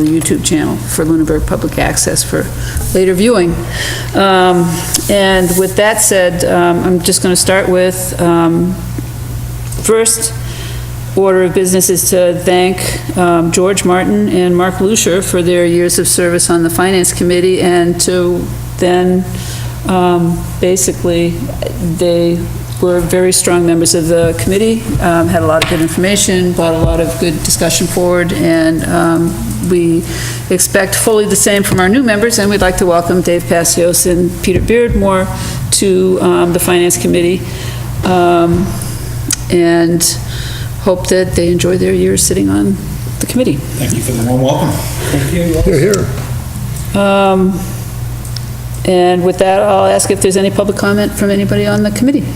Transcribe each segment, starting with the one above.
on the YouTube channel for Lunenburg Public Access for later viewing. And with that said, I'm just going to start with, first order of business is to thank George Martin and Mark Lucier for their years of service on the Finance Committee, and to then basically, they were very strong members of the committee, had a lot of good information, brought a lot of good discussion forward, and we expect fully the same from our new members, and we'd like to welcome Dave Passios and Peter Beardmore to the Finance Committee, and hope that they enjoy their years sitting on the committee. Thank you for the warm welcome. Thank you. Here, here. And with that, I'll ask if there's any public comment from anybody on the committee.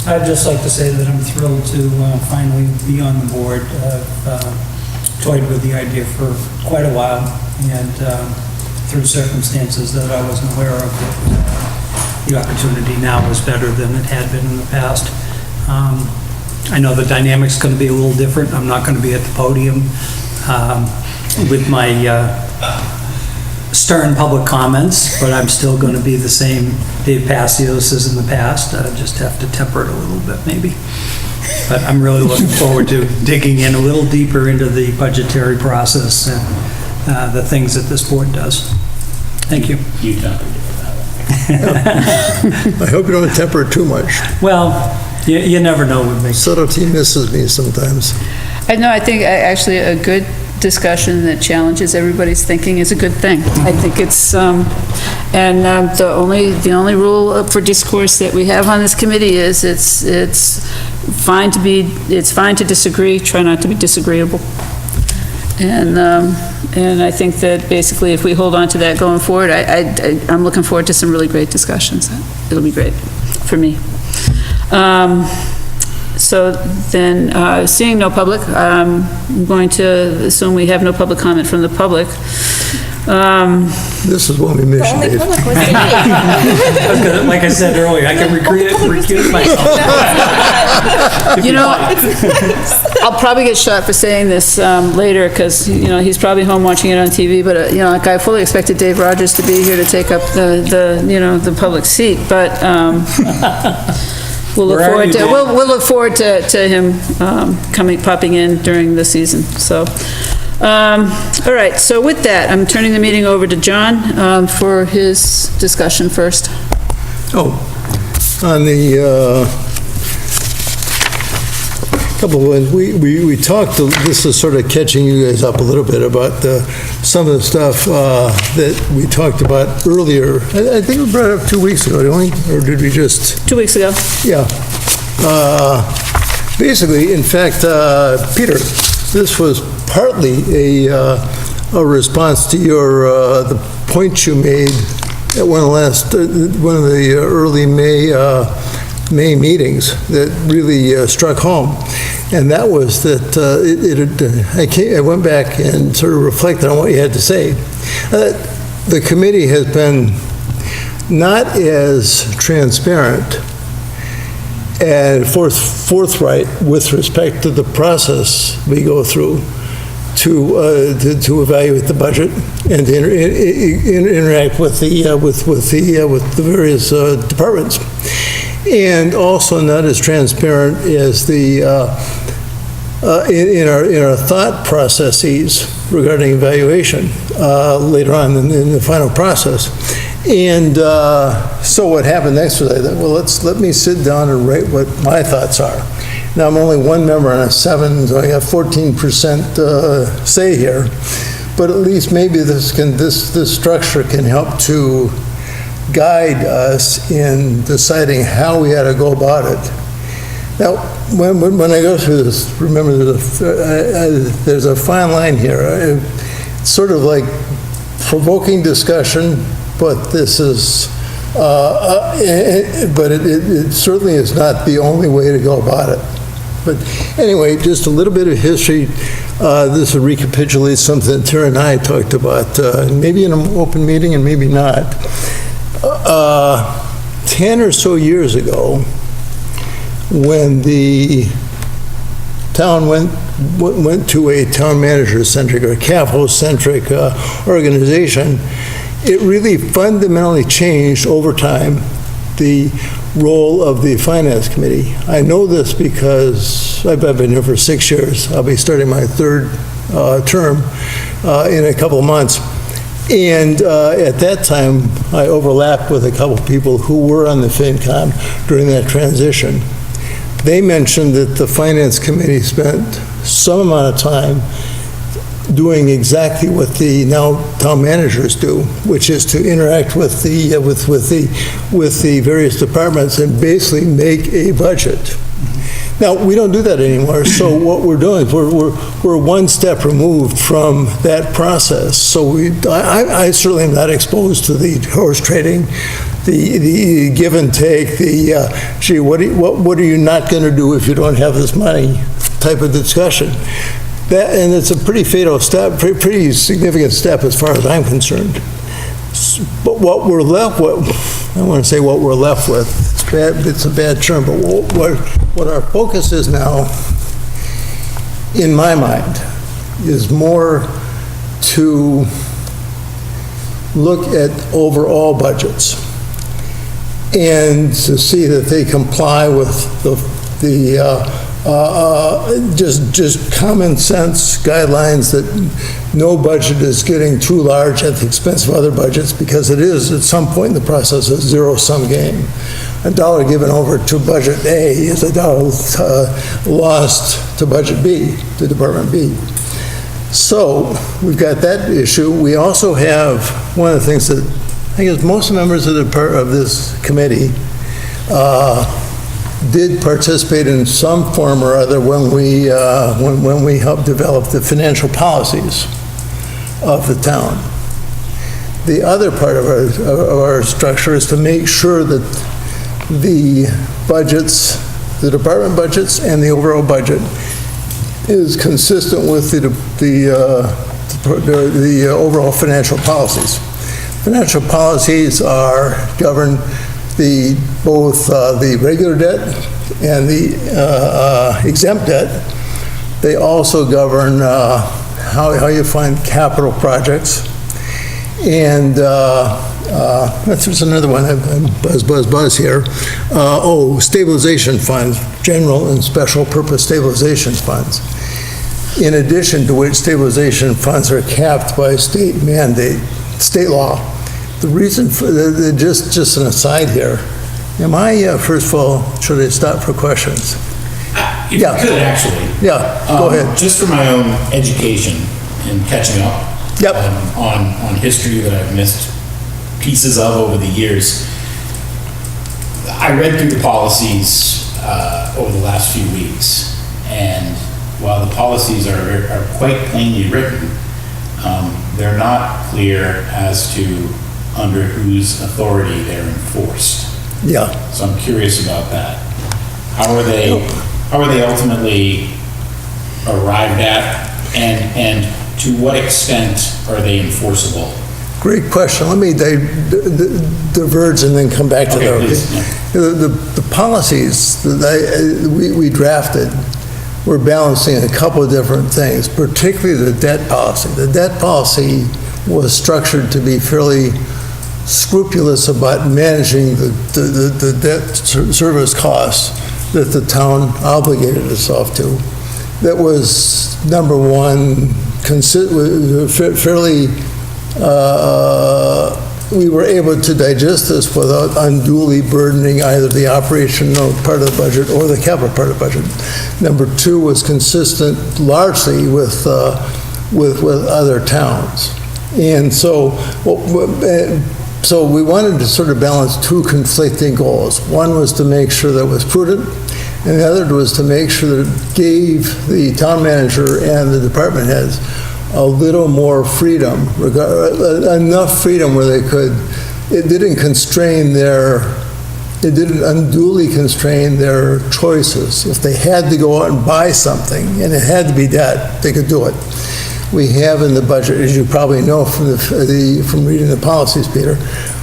I'd just like to say that I'm thrilled to finally be on the board. I've toyed with the idea for quite a while, and through circumstances that I wasn't aware of, the opportunity now is better than it had been in the past. I know the dynamic's going to be a little different. I'm not going to be at the podium with my stern public comments, but I'm still going to be the same Dave Passios as in the past. Just have to temper it a little bit, maybe. But I'm really looking forward to digging in a little deeper into the budgetary process and the things that this board does. Thank you. You tempered it. I hope you don't temper it too much. Well, you never know with me. Subtlety misses me sometimes. I think actually a good discussion that challenges everybody's thinking is a good thing. I think it's, the only rule for discourse that we have on this committee is it's fine to disagree, try not to be disagreeable. And I think that basically if we hold on to that going forward, I'm looking forward to some really great discussions. It'll be great for me. So then, seeing no public, I'm going to assume we have no public comment from the public. This is what we miss, The only Dave. public was tonight. Like I said earlier, I can recuse myself. You know, I'll probably get shot for saying this later, because, he's probably home watching it on TV, but, like, I fully expected Dave Rogers to be here to take up the public seat, but we'll look forward to him popping in during the season, so. All right, so with that, I'm turning the meeting over to John for his discussion first. Oh, on the couple of ones, we talked, this is sort of catching you guys up a little bit about some of the stuff that we talked about earlier. I think we brought it up 2 weeks ago, didn't we? Or did we just? 2 weeks ago. Yeah. Basically, in fact, Peter, this was partly a response to your the point you made at one of the early May meetings that really struck home, and that was that I went back and sort of reflected on what you had to say. The committee has been not as transparent and forthright with respect to the process we go through to evaluate the budget and to interact with the various departments, and also not as transparent as in our thought processes regarding evaluation later on in the final process. And so what happened next was I thought, well, let me sit down and write what my thoughts are. Now, I'm only one member on a 7, so I got 14% say here, but at least maybe this structure can help to guide us in deciding how we ought to go about it. Now, when I go through this, remember there's a fine line here. It's sort of like provoking discussion, but this is, but it certainly is not the only way to go about it. But anyway, just a little bit of history. This will recapitulate something that Tara and I talked about, maybe in an open meeting and maybe not. 10 or so years ago, when the town went went to a town manager-centric or capital-centric organization, it really fundamentally changed over time the role of the finance committee. I know this because I've been here for 6 years. I'll be starting my third term in a couple of months. And at that time, I overlapped with a couple of people who were on the FinCom during that transition. They mentioned that the finance committee spent some amount of time doing exactly what the now town managers do, which is to interact with the various departments and basically make a budget. Now, we don't do that anymore, so what we're doing is we're one step removed from that process. So I certainly am not exposed to the horse trading, the give and take, the, gee, what are you not going to do if you don't have this money type of discussion. And it's a pretty fatal step, pretty significant step as far as I'm concerned. But what we're left with, I don't want to say what we're left with, it's a bad term, but what our focus is now, in my mind, is more to look at overall budgets and to see that they comply with just common sense guidelines, that no budget is getting too large at the expense of other budgets, because it is, at some point in the process, a zero-sum game. A dollar given over to budget A is a dollar lost to budget B, to Department B. So we've got that issue. We also have one of the things that I guess most members of this committee did participate in some form or other when we helped develop the financial policies of the town. The other part of our structure is to make sure that the budgets, the department budgets and the overall budget is consistent with the overall financial policies. Financial policies govern both the regular debt and the exempt debt. They also govern how you fund capital projects. And there's another one, I'm buzz here. Stabilization funds, general and special purpose stabilization funds. In addition to which, stabilization funds are capped by state mandate, state law. The reason for, just an aside here, first of all, should I stop for questions? If you could, actually. Yeah, go ahead. Just for my own education and catching up. Yep. On history that I've missed pieces of over the years. I read through the policies over the last few weeks, and while the policies are quite plainly written, they're not clear as to under whose authority they're enforced. Yeah. So I'm curious about that. How are they ultimately arrived at, and to what extent are they enforceable? Great question. Let me diverge and then come back to that. Please, yeah. The policies that we drafted were balancing a couple of different things, particularly the debt policy. The debt policy was structured to be fairly scrupulous about managing the debt service costs that the town obligated itself to. That was, number one, fairly, we were able to digest this without unduly burdening either the operational part of the budget or the capital part of the budget. Number two was consistent largely with other towns. And so we wanted to sort of balance two conflicting goals. One was to make sure that it was prudent, and the other was to make sure that it gave the town manager and the department heads a little more freedom, enough freedom where they could, it didn't unduly constrain their choices. If they had to go out and buy something, and it had to be debt, they could do it. we have in the budget, as you probably know from reading the policies, Peter,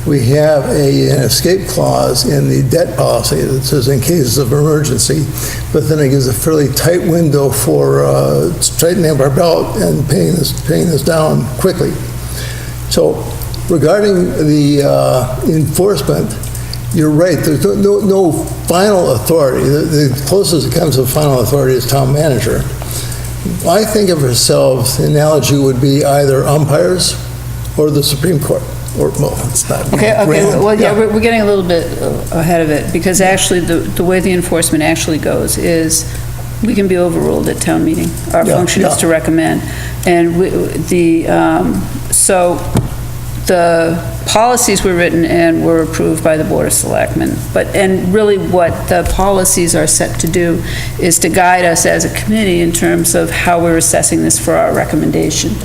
we have an escape clause in the debt policy that says in cases of emergency, but then it gives a fairly tight window for tightening up our belt and paying this down quickly. So regarding the enforcement, you're right, there's no final authority. The closest it comes to final authority is town manager. I think of ourselves, the analogy would be either umpires or the Supreme Court, or, well, it's not. Okay, grand. well, yeah, we're getting a little bit ahead of it, because actually, the way the enforcement actually goes is, we can be overruled at town meeting. Our Yeah, function is yeah. to recommend. And so the policies were written and were approved by the Board of Selectmen. And really what the policies are set to do is to guide us as a committee in terms of how we're assessing this for our recommendation.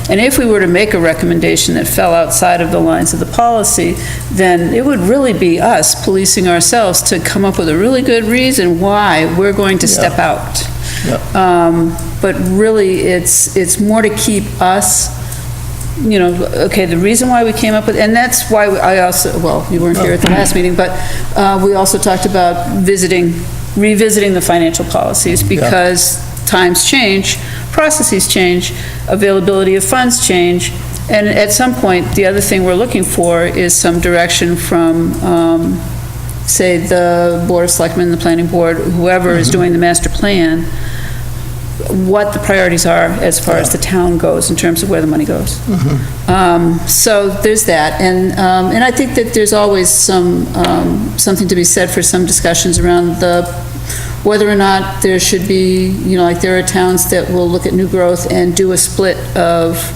And if we were to make a recommendation that fell outside of the lines of the policy, then it would really be us policing ourselves to come up with a really good reason why we're going to step out. But really, it's more to keep us, okay, the reason why we came up with, and that's why I also, well, you weren't here at the last meeting, but we also talked about revisiting the financial policies, because times change, processes change, availability of funds change, and at some point, the other thing we're looking for is some direction from, say, the Board of Selectmen, the Planning Board, whoever is doing the master plan, what the priorities are as far as the town goes in terms of where the money goes. So there's that, and I think that there's always something to be said for some discussions around whether or not there should be, like there are towns that will look at new growth and do a split of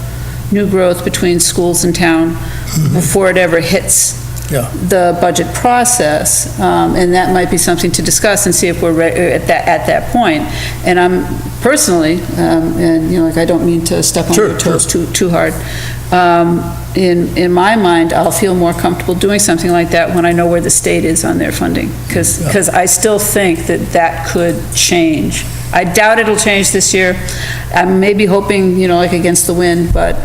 new growth between schools and town before it ever hits the budget process, and that might be something to discuss and see if we're at that point. And I'm personally, and I don't mean to step on your toes too hard. In my mind, I'll feel more comfortable doing something like that when I know where the state is on their funding, because I still think that could change. I doubt it'll change this year. I'm maybe hoping, like against the wind, but.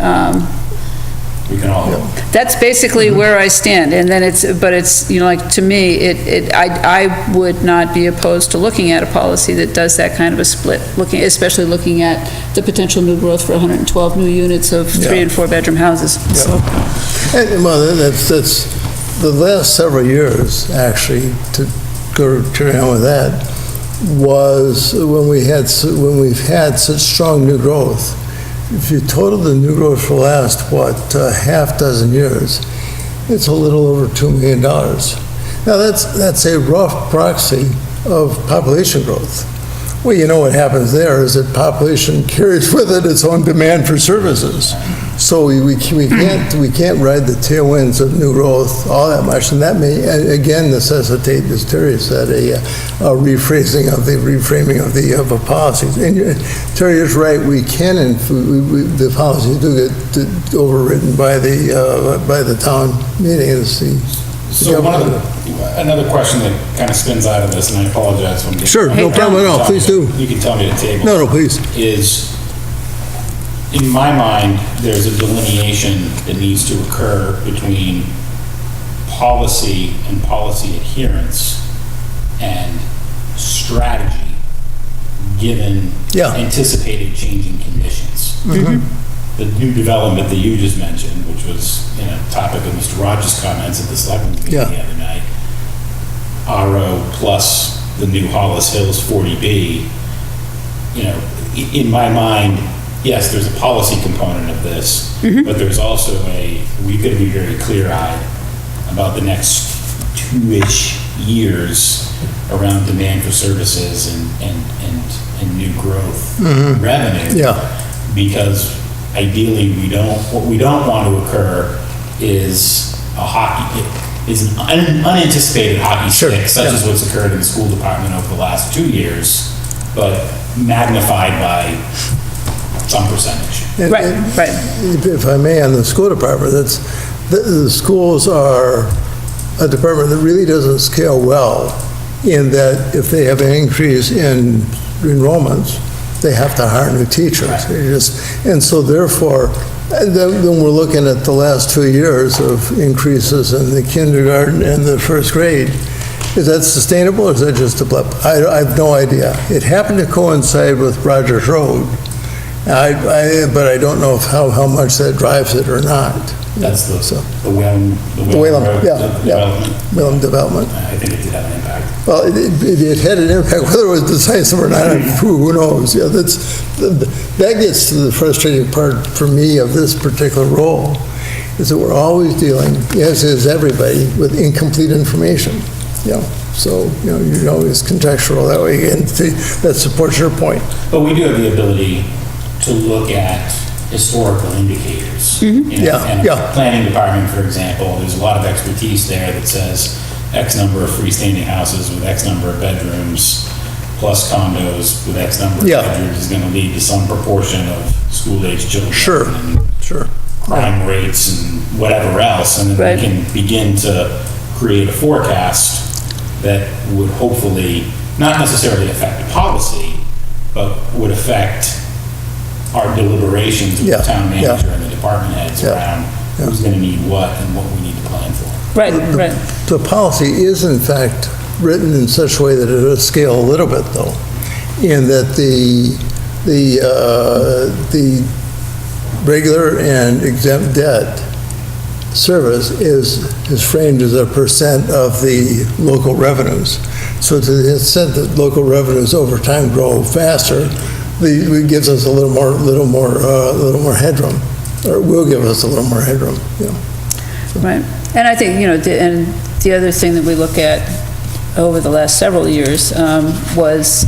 We can all hope. That's basically where I stand, and then to me, I would not be opposed to looking at a policy that does that kind of a split, especially looking at the potential new growth for 112 new units of 3- and 4-bedroom houses. So. And, well, that's the last several years, actually, to go carry on with that, was when we've had such strong new growth. If you total the new growth for the last, half dozen years, it's a little over $2 million. Now, that's a rough proxy of population growth. Well, you know what happens there is that population carries with it its own demand for services. So we can't ride the tailwinds of new growth all that much, and that may again necessitate, as Terry said, a reframing of the policies. And Terry is right. We can, the policies do get overridden by the town meetings. So another question that kind of spins out of this, and I apologize when Sure, no problem at all. Please do. You can tell me to table. No, please. Is, in my mind, there's a delineation that needs to occur between policy and policy adherence and strategy, given anticipated changing conditions. The new development that you just mentioned, which was topic of Mr. Rogers' comments at the selectmen's meeting the other night, RO plus the new Hollis Hills 40B, in my mind, yes, there's a policy component of this, but there's also we've got to be very clear-eyed about the next 2-ish years around demand for services and new growth revenue. Because ideally, what we don't want to occur is an unanticipated hockey stick, such as what's occurred in the school department over the last 2 years, but magnified by some percentage. Right. If I may, on the school department, the schools are a department that really doesn't scale well, in that if they have an increase in enrollments, they have to hire new teachers. Right. And so therefore, then we're looking at the last 2 years of increases in the kindergarten and the first grade. Is that sustainable, or is that just a blip? I have no idea. It happened to coincide with Rogers Road, but I don't know how much that drives it or not. That's the So- Whalen Whalen, Road yeah, development. Whalen Development. I think it did have an impact. Well, it had an impact, whether it was decisive or not, who knows? Yeah, that gets to the frustrating part for me of this particular role, is that we're always dealing, as is everybody, with incomplete information. So, you're always contextual that way, and that supports your point. But we do have the ability to look at historical indicators. Yeah, And yeah. the planning department, for example, there's a lot of expertise there that says X number of freestanding houses with X number of bedrooms, plus condos with X number of Yeah. bedrooms is gonna lead to some proportion of school-age children. Sure, and sure. crime rates and whatever else, and then Right. we can begin to create a forecast that would hopefully not necessarily affect policy, but would affect our deliberations with Yeah, the town yeah. manager and the department heads Yeah, around who's gonna need what and what we need to plan for. Right. The policy is in fact written in such a way that it does scale a little bit, though, in that the regular and exempt debt service is framed as a percent of the local revenues. So to the extent that local revenues over time grow faster, it gives us a little more headroom, or will give us a little more headroom. Right. And I think, and the other thing that we look at over the last several years was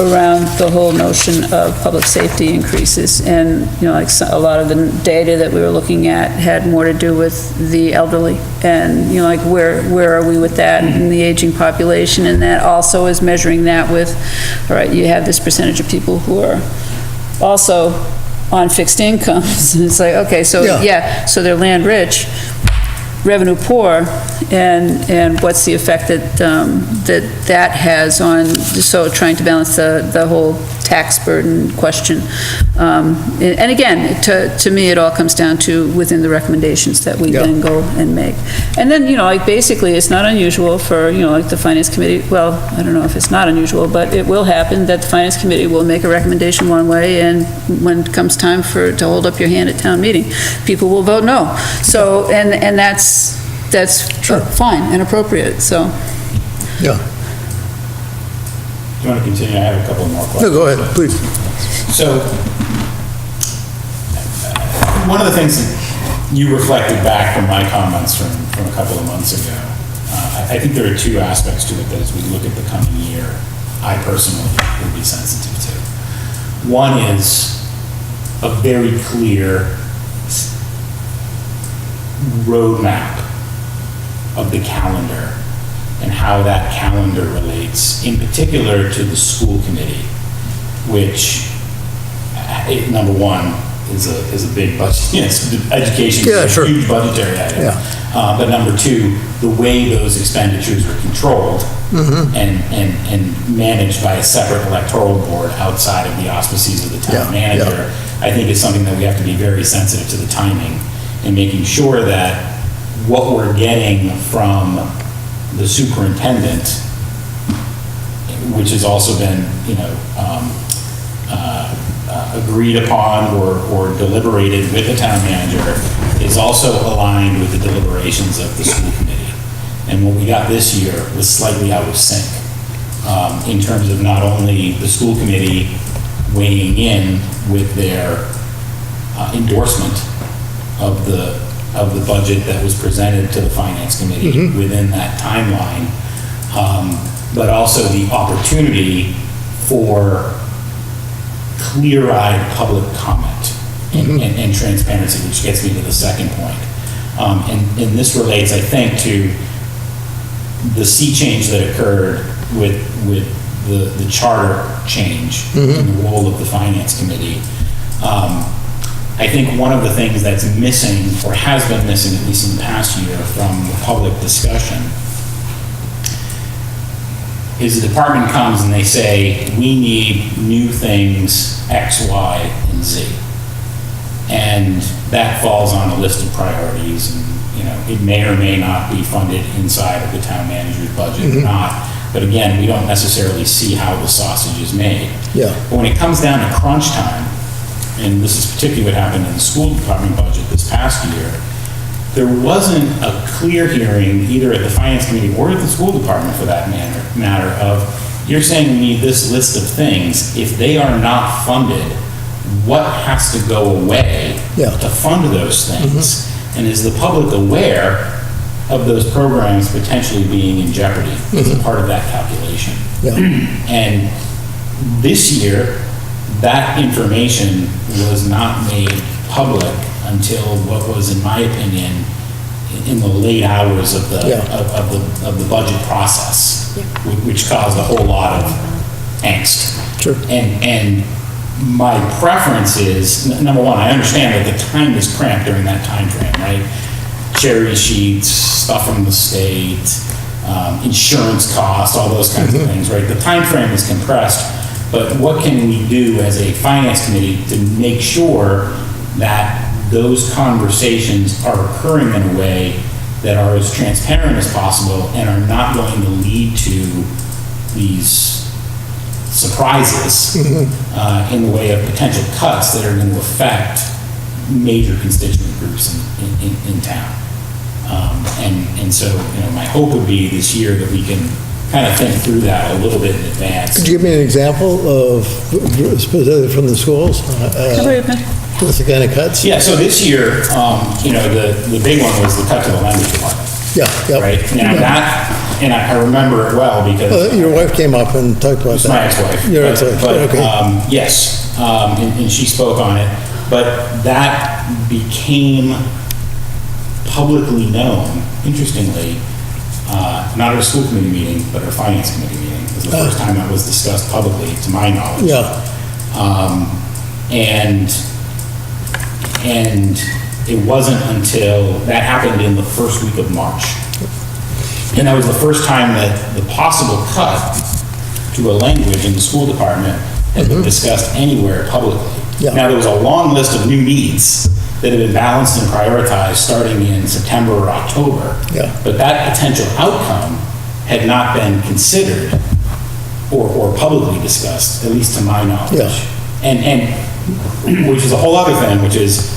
around the whole notion of public safety increases. And, like a lot of the data that we were looking at had more to do with the elderly. And, like where are we with that in the aging population? And that also is measuring that with, all right, you have this percentage of people who are also on fixed incomes. It's like, okay, so Yeah. so they're land rich, revenue poor, and what's the effect that has on, so trying to balance the whole tax burden question. And again, to me, it all comes down to within the recommendations that we then go and make. And then, like basically, it's not unusual for, like the Finance Committee, well, I don't know if it's not unusual, but it will happen that the Finance Committee will make a recommendation one way, and when it comes time to hold up your hand at town meeting, people will vote no. So, and that's fine and appropriate, so. Yeah. Do you want to continue? I have a couple more No, questions. go ahead, please. So, one of the things that you reflected back from my comments from a couple of months ago, I think there are two aspects to it that as we look at the coming year, I personally would be sensitive to. One is a very clear roadmap of the calendar and how that calendar relates, in particular to the school committee, which, number one, is a big budget, yes, education Yeah, is sure. a huge budgetary item. Yeah. But number two, the way those expenditures are controlled and managed by a separate electoral board outside of the auspices of the town Yeah, manager, I think is something that we have to be very sensitive to the timing and making sure that what we're getting from the superintendent, which has also been, agreed upon or deliberated with the town manager, is also aligned with the deliberations of the school committee. And what we got this year was slightly out of sync in terms of not only the school committee weighing in with their endorsement of the budget that was presented to the finance committee within that timeline, but also the opportunity for clear-eyed public comment and transparency, which gets me to the second point. And this relates, I think, to the sea change that occurred with the charter change in the role of the finance committee. I think one of the things that's missing, or has been missing, at least in the past year, from the public discussion, is the department comes and they say, we need new things, X, Y, and Z. And that falls on a list of priorities, and, it may or may not be funded inside of the town manager's budget or not. But again, we don't necessarily see how the sausage is made. Yeah. But when it comes down to crunch time, and this is particularly what happened in the school department budget this past year, there wasn't a clear hearing either at the finance committee or at the school department for that matter of, you're saying we need this list of things. If they are not funded, what has to go away Yeah. to fund those things? And is the public aware of those programs potentially being in jeopardy as a part of that calculation? Yeah. And this year, that information was not made public until what was, in my opinion, in the late hours of the, Yeah. of the budget process, which caused a whole lot of angst. Sure. And my preference is, number one, I understand that the time is cramped during that time frame, right? Cherry sheets, stuff from the state, insurance costs, all those kinds of things, right? The time frame is compressed, but what can we do as a finance committee to make sure that those conversations are occurring in a way that are as transparent as possible and are not going to lead to these surprises in the way of potential cuts that are going to affect major constituent groups in town. And so, my hope would be this year that we can kind of think through that a little bit in advance. Could you give me an example of, specifically from the schools? What's the kind of cuts? Yeah, so this year, the big one was the cut to the language department. Yeah, yeah. Right? Now that, and I remember it well because. Your wife came up and talked about It's that. my ex-wife. Your ex-wife, But, okay. yes, and she spoke on it, but that became publicly known, interestingly, not at a school committee meeting, but at a finance committee meeting. It was the first time that was discussed publicly, to my knowledge. Yeah, And it wasn't until, that happened in the first week of March. And that was the first time that the possible cut to a language in the school department had been discussed anywhere publicly. Yeah. Now, there was a long list of new needs that had been balanced and prioritized starting in September or October. Yeah. But that potential outcome had not been considered or publicly discussed, at least to my knowledge. Yeah. And which is a whole other thing, which is,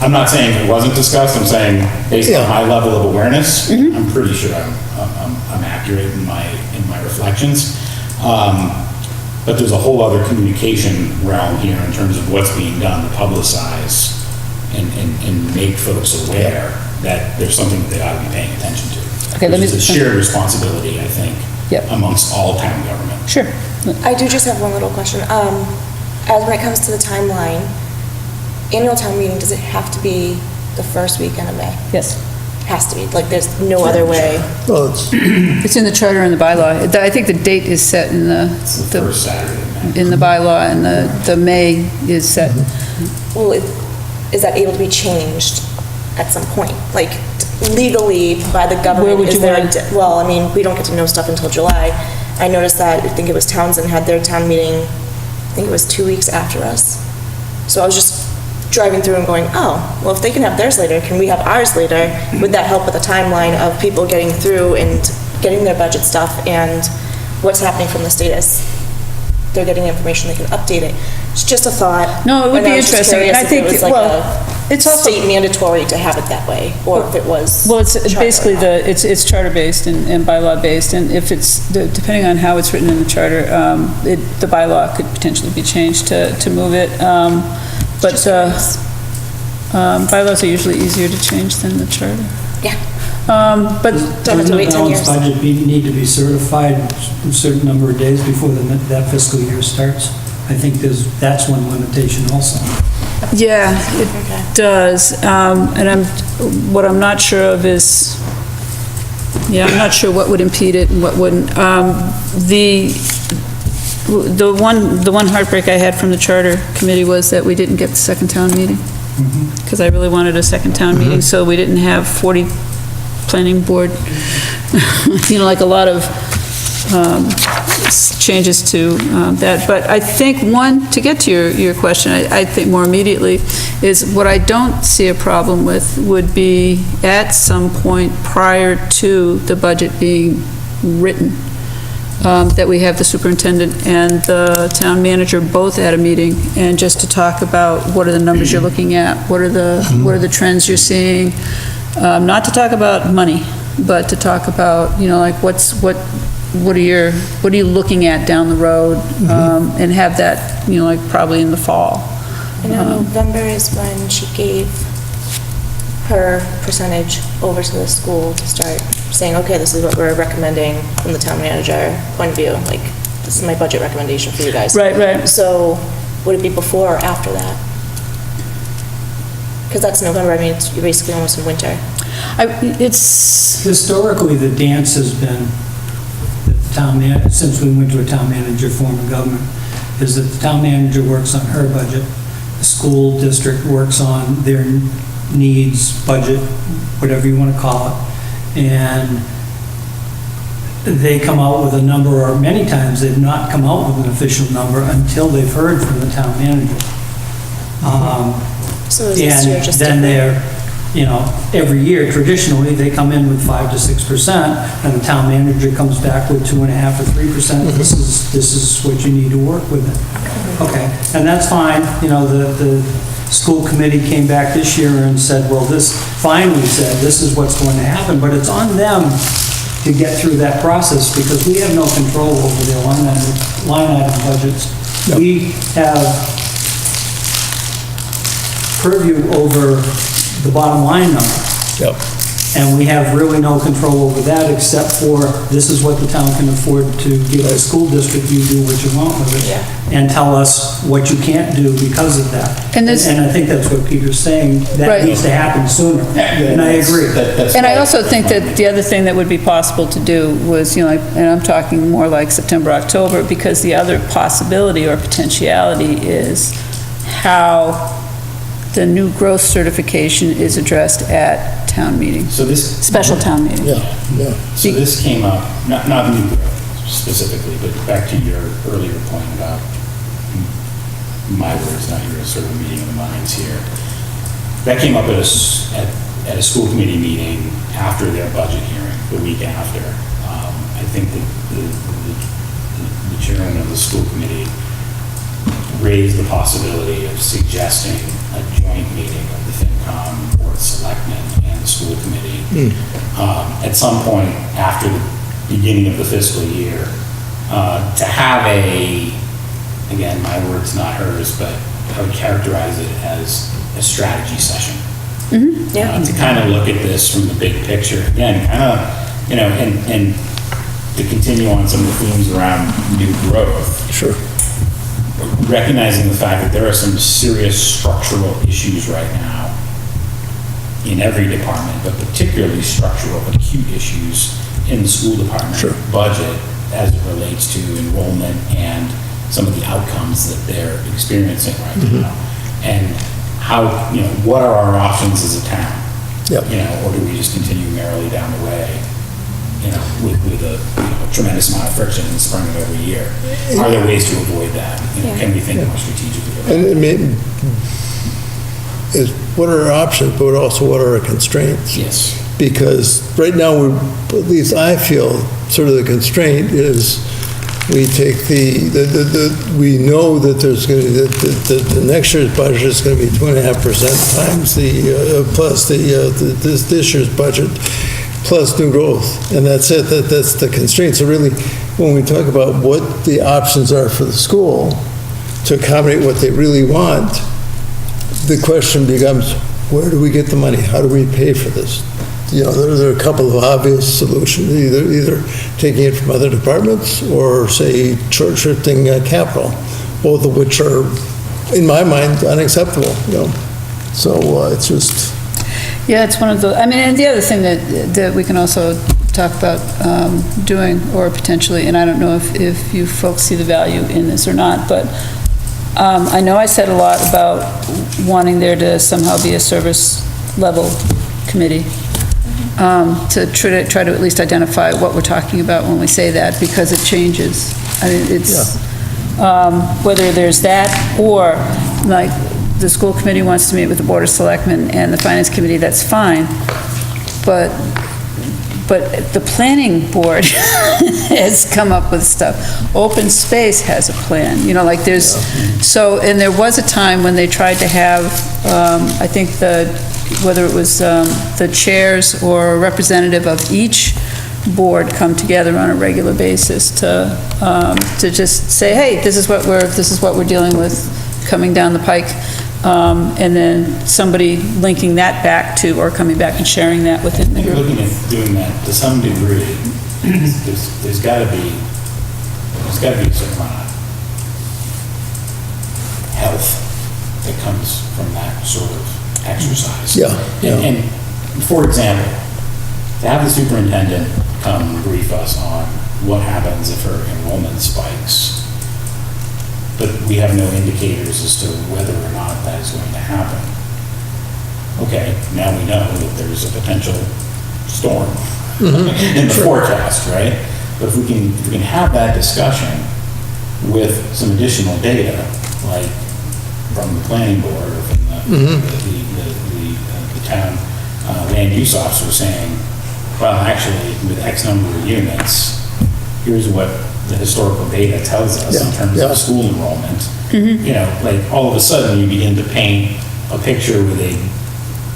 I'm not saying it wasn't discussed, I'm saying based Yeah. on my level of awareness, I'm pretty sure I'm accurate in my reflections. But there's a whole other communication realm here in terms of what's being done to publicize and make folks aware that there's something that they ought to be paying attention to. Okay, let me- Which is a shared responsibility, I think, Yep. amongst all town government. Sure. I do just have one little question. As when it comes to the timeline, annual town meeting, does it have to be the first weekend of May? Yes. Has to be, like, there's no other way. well, it's, It's in the charter and the bylaw. I think the date is set in It's the first Saturday in May. in the bylaw, and the May is set. Well, is that able to be changed at some point? Like, legally, by the Where government, would is you there, want it? well, I mean, we don't get to know stuff until July. I noticed that, I think it was Townsend had their town meeting, I think it was 2 weeks after us. So I was just driving through and going, oh, well, if they can have theirs later, can we have ours later? Would that help with the timeline of people getting through and getting their budget stuff and what's happening from the state as they're getting information, they can update it? It's just a thought. No, it would And be I was just interesting, and curious I if think, it was like well, a it's also- state mandatory to have it that way, or if it was. Well, it's charter or basically not. it's charter-based and bylaw-based, and if it's, depending on how it's written in the charter, the bylaw could potentially be changed to move it. But bylaws are usually easier to change than the charter. Yeah. But Don't have to wait 10 years. Balanced budget need to be certified a certain number of days before that fiscal year starts. I think that's one limitation also. yeah, Okay. it does. And what I'm not sure of is, I'm not sure what would impede it and what wouldn't. The one heartbreak I had from the charter committee was that we didn't get the second town meeting. Because I really wanted a second town meeting, so we didn't have 40 planning board, like a lot of changes to that. But I think, one, to get to your question, I think more immediately, is what I don't see a problem with would be at some point prior to the budget being written, that we have the superintendent and the town manager both at a meeting, and just to talk about what are the numbers you're looking at, what are the trends you're seeing, not to talk about money, but to talk about, like, what are you looking at down the road, and have that, like, probably in the fall. I know November is when she gave her percentage over to the school to start saying, okay, this is what we're recommending from the town manager point of view, like, this is my budget recommendation for you guys. Right. So, would it be before or after that? Because that's November, I mean, you're basically almost in winter. It's, Historically, the dance has been, that the town manager, since we went to a town manager form of government, is that the town manager works on her budget, the school district works on their needs, budget, whatever you want to call it, and they come out with a number, or many times they've not come out with an official number until they've heard from the town manager. So is this year just And then different? every year, traditionally, they come in with 5 to 6%, and the town manager comes back with 2.5 or 3%. This is what you need to work with it. Okay, and that's fine. The school committee came back this year and said, well, finally said, this is what's going to happen, but it's on them to get through that process, because we have no control over their line item budgets. We have purview over the bottom line number. Yep. And we have really no control over that, except for this is what the town can afford to give the school district, you do what you want with it. Yeah. And tell us what you can't do because of that. And this- I think that's what Peter's saying, that Right. needs to happen sooner. And I agree. and I also think that the other thing that would be possible to do was, and I'm talking more like September, October, because the other possibility or potentiality is how the new growth certification is addressed at town meeting, So this, special town meeting. Yeah. so this came up, not new growth specifically, but back to your earlier point about my words, not yours, sort of meeting of the minds here. That came up at a school committee meeting after their budget hearing, the week after. I think that the chairman of the school committee raised the possibility of suggesting a joint meeting of the FinCom, Board of Selectmen, and the school committee at some point after the beginning of the fiscal year, to have again, my words, not hers, but I would characterize it as a strategy session. Yeah. To kind of look at this from the big picture, again, kind of, and to continue on some of the themes around new growth. Sure. Recognizing the fact that there are some serious structural issues right now in every department, but particularly structural, acute issues in the school department budget as it relates to enrollment and some of the outcomes that they're experiencing right now. And how, what are our options as a town? Yep. Or do we just continue merrily down the way, with a tremendous amount of friction in the spring of every year? Are there ways to avoid that? Can we think more strategically about And it? I mean, what are our options, but also what are our constraints? Yes. Because right now, at least I feel, sort of the constraint is we take we know that there's going to be, the next year's budget is going to be 2.5% times plus this year's budget, plus new growth, and that's it, that's the constraint. So really, when we talk about what the options are for the school to accommodate what they really want, the question becomes, where do we get the money? How do we pay for this? There are a couple of obvious solutions, either taking it from other departments or, say, shifting capital, both of which are, in my mind, unacceptable, So it's just... Yeah, it's one of the, and the other thing that we can also talk about doing, or potentially, and I don't know if you folks see the value in this or not, but I know I said a lot about wanting there to somehow be a service level committee. to try to at least identify what we're talking about when we say that, because it changes. I mean, it's, whether there's that, or like, the school committee wants to meet with the Board of Selectmen and the Finance Committee, that's fine, but the planning board has come up with stuff. Open Space has a plan, like there's, so, and there was a time when they tried to have, I think whether it was the chairs or a representative of each board come together on a regular basis to just say, hey, this is what we're dealing with coming down the pike. And then somebody linking that back to, or coming back and sharing that within the You're group. looking at doing that to some degree. There's got to be a certain amount of health that comes from that sort of exercise. Yeah, yeah. And for example, to have the superintendent come brief us on what happens if her enrollment spikes, but we have no indicators as to whether or not that is going to happen. Okay, now we know that there's a potential storm in the forecast, right? But if we can have that discussion with some additional data, like from the planning board or from the town land use officer saying, well, actually, with X number of units, here's what the historical data tells us in terms of school enrollment. Like all of a sudden you begin to paint a picture with a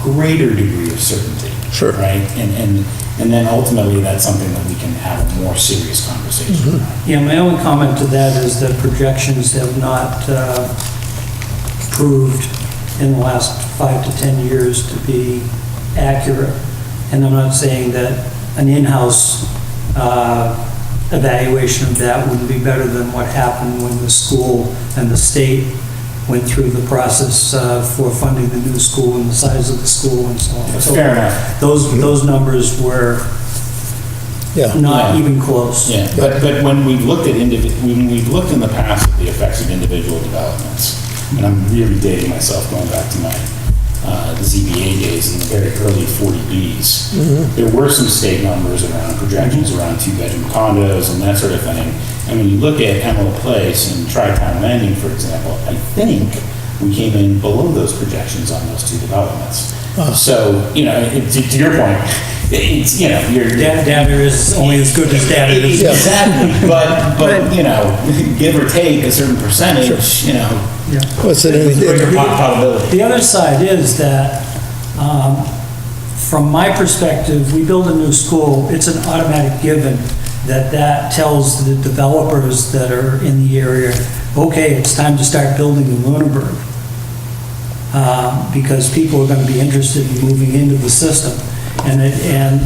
greater degree of certainty. Sure. Right? And then ultimately that's something that we can have a more serious conversation around. Yeah, my only comment to that is that projections have not proved in the last 5 to 10 years to be accurate. And I'm not saying that an in-house evaluation of that would be better than what happened when the school and the state went through the process for funding the new school and the size of the school and so on. That's So fair enough. those numbers were not even close. Yeah, but when we've looked at when we've looked in the past at the effects of individual developments, and I'm really dating myself going back to my the ZBA days in the very early 40Bs, there were some state numbers around projections around 2-bedroom condos and that sort of thing. And when you look at Emerald Place and Tri-Town Landing, for example, I think we came in below those projections on those two developments. So, to your point, it's, your Data is only as good as data is. Exactly, but give or take a certain percentage, What's it? greater probability. The other side is that, from my perspective, we build a new school, it's an automatic given that tells the developers that are in the area, okay, it's time to start building in Lunenburg. Because people are going to be interested in moving into the system. And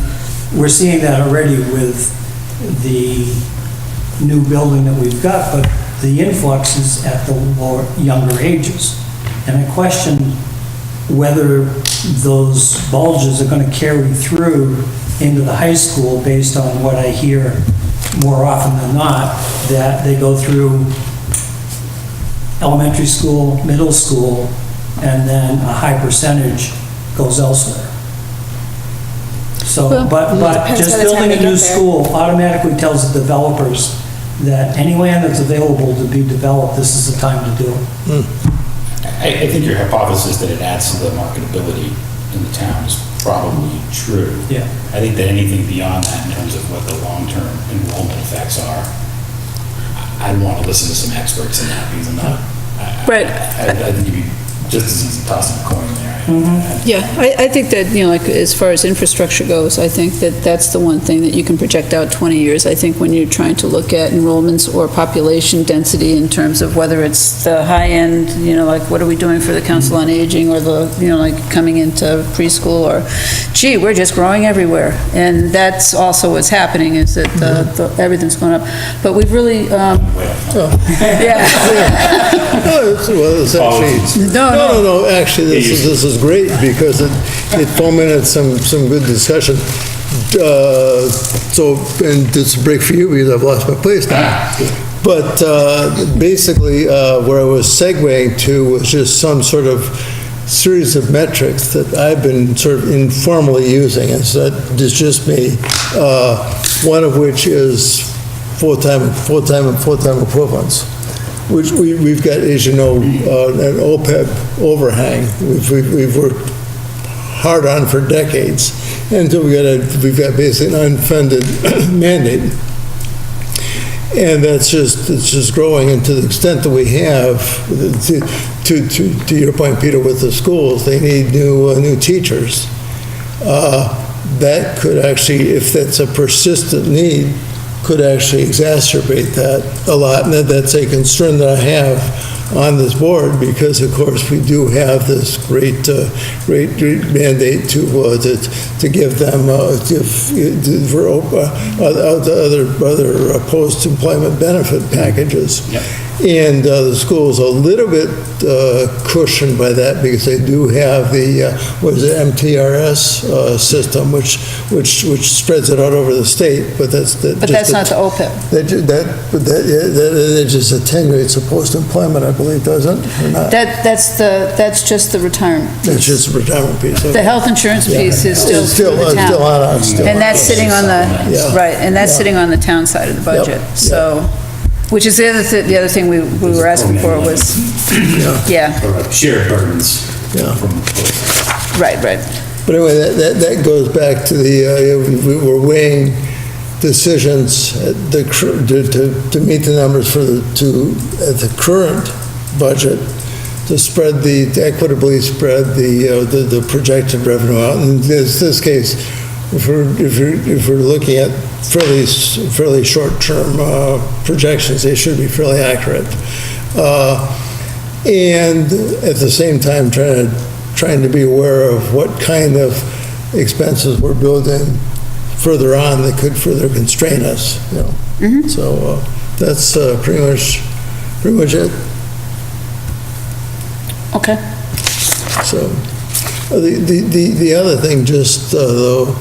we're seeing that already with the new building that we've got, but the influx is at the younger ages. And I question whether those bulges are going to carry through into the high school based on what I hear more often than not, that they go through elementary school, middle school, and then a high percentage goes elsewhere. So, but Depends just by the time building a they new get there. school automatically tells the developers that any land that's available to be developed, this is the time to do it. I think your hypothesis that it adds to the marketability in the town is probably true. Yeah. I think that anything beyond that in terms of what the long-term enrollment effects are, I'd want to listen to some experts in that because I'm not, Right. I think you'd be just as easy tossing a coin there. Yeah, I think that, like, as far as infrastructure goes, I think that that's the one thing that you can project out 20 years. I think when you're trying to look at enrollments or population density in terms of whether it's the high end, like, what are we doing for the Council on Aging, or the, like, coming into preschool, or, gee, we're just growing everywhere. And that's also what's happening, is that everything's going up. But we've really, yeah. Well, it's actually, no, actually, this is great, because it fomented some good discussion. And it's a break for you, because I've lost my place now. But basically, where I was segueing to was just some sort of series of metrics that I've been sort of informally using, and so it's just me, one of which is full-time and full-time equivalents, which we've got, as you know, an OPEB overhang. We've worked hard on for decades, and so we've got basically an unfunded mandate. And it's just growing, and to the extent that we have, to your point, Peter, with the schools, they need new teachers. That could actually, if that's a persistent need, could actually exacerbate that a lot, and that's a concern that I have on this board, because of course we do have this great mandate to give them other post-employment benefit packages. Yep. And the school's a little bit cushioned by that, because they do have the MTRS system, which spreads it out over the state. But that's not the OPEB. That just attenuates the post-employment, I believe, doesn't it? Or not? That's just the retirement. That's just the retirement piece. The health insurance piece is still through the town. Still on us. And that's sitting on the, Yeah. right, and that's Yeah. sitting on the town side of the budget, Yep. so, which is the other thing we were asking for was, yeah, Or shared burdens. Yeah. right. But anyway, that goes back to we were weighing decisions to meet the numbers at the current budget, to equitably spread the projected revenue out. In this case, if we're looking at fairly short-term projections, they should be fairly accurate. And at the same time, trying to be aware of what kind of expenses we're building further on that could further constrain us, you know. So that's pretty much it. Okay. So the other thing, just though,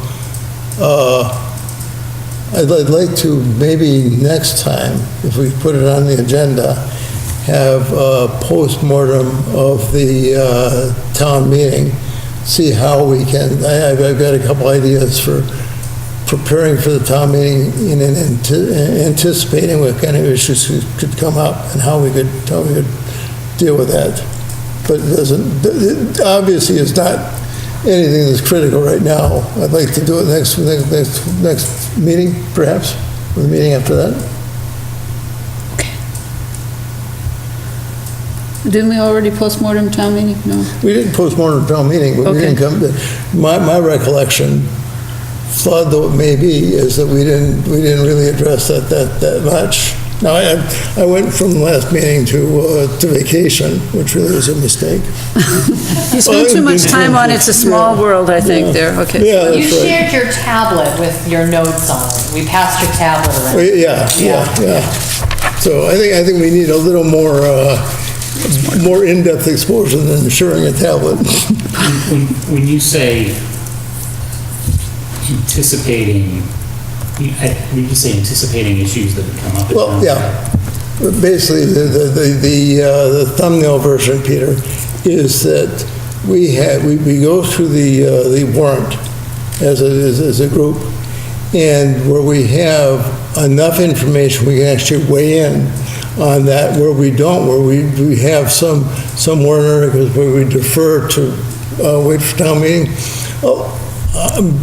I'd like to maybe next time, if we put it on the agenda, have a post-mortem of the town meeting, see how we can, I've got a couple ideas for preparing for the town meeting and anticipating what kind of issues could come up and how we could deal with that. But it obviously is not anything that's critical right now. I'd like to do it next meeting, perhaps, or the meeting after that. Didn't we already postmortem town meeting? No? We didn't postmortem town meeting, but we Okay. didn't come to, my recollection, flawed though it may be, is that we didn't really address that much. Now, I went from the last meeting to vacation, which really was a mistake. You spend too much time on It's a Small World, I think, there, okay. Yeah, You that's right. shared your tablet with your notes on it. We passed your tablet Well, around. Yeah. So I think we need a little more in-depth exposure than sharing a tablet. When you say anticipating, when you say anticipating issues that would come up. at Well, town yeah. Basically, the thumbnail version, Peter, is that we go through the warrant as a group, and where we have enough information, we can actually weigh in on that. Where we don't, where we have some warrant articles where we defer to wait for town meeting.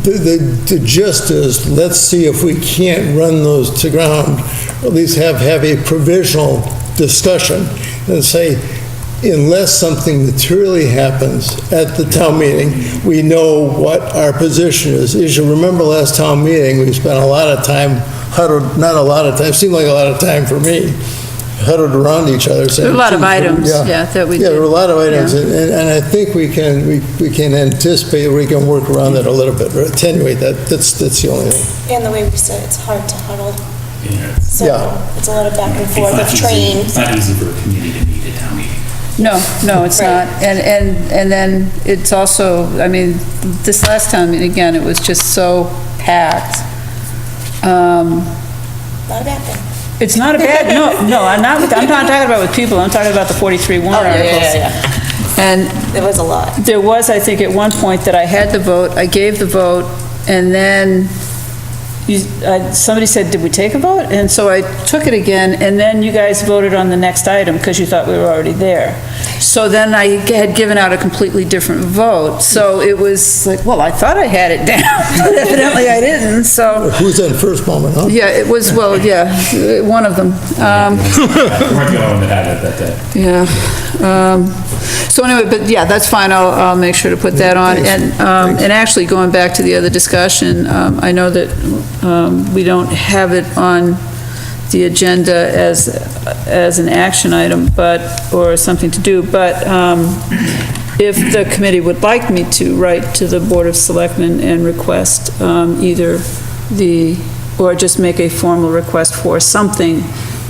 The gist is, let's see if we can't run those to ground, or at least have a provisional discussion and say, unless something materially happens at the town meeting, we know what our position is. As you remember last town meeting, we spent a lot of time huddled, not a lot of time, seemed like a lot of time for me, huddled around each other. There were a lot of items, that we did. Yeah, there were a lot of items, Yeah. and I think we can anticipate, we can work around that a little bit, or attenuate that. That's the only thing. And the way we said, it's hard to huddle. Yeah. So Yeah. it's a lot of back and It's forth not of easy- train. It's not easy for a community to meet at town meeting. No, it's Right. not. And then it's also, I mean, this last time, again, it was just so packed. Not a bad thing. It's not a bad, no, I'm not talking about with people, I'm talking about the 43 warrant articles. And It was a lot. there was, I think, at one point that I had the vote, I gave the vote, and then somebody said, did we take a vote? And so I took it again, and then you guys voted on the next item because you thought we were already there. So then I had given out a completely different vote. So it was like, well, I thought I had it down, but evidently I didn't, so. Who's that first moment, huh? Yeah, it was, well, yeah, one of them. We weren't the only one that had it that day. Yeah. So anyway, but yeah, that's fine, I'll make sure to put that on. And actually, going back to the other discussion, I know that we don't have it on the agenda as an action item, or something to do, but if the committee would like me to write to the Board of Selectmen and request either or just make a formal request for something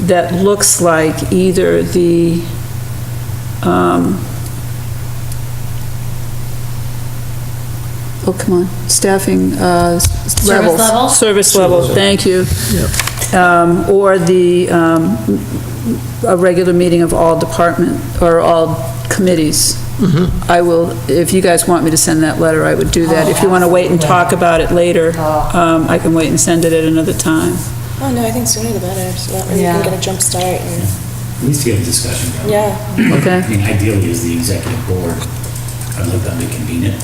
that looks like either the oh, come on, staffing, levels. level? Service level, thank you. Or a regular meeting of all department, or all committees. I will, if you guys want me to send that letter, I would do that. If you want to wait and talk about it later, I can wait and send it at another time. Oh, no, I think sooner the better, so that way you Yeah. can get a jump start and, At least get a discussion going. yeah. Okay? I mean, ideally, as the executive board, I'd like them to convene it.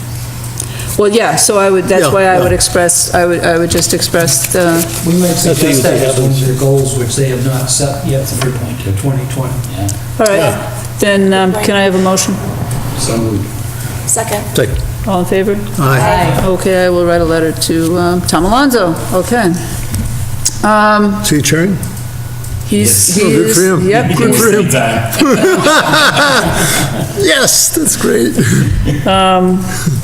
Well, yeah, so that's Yeah, why I would yeah. express, I would just express the, We might what you suggest that think as one of happens. their goals, which they have not set yet for 2020. Yeah. all right. Then, can I have a motion? So moved. Second. Take, All in favor? aye. Okay, I will write a letter to Tom Alonso, okay. See you, Chairman? He Oh, good is, for him. yep, Good for him. Time. Yes, that's great.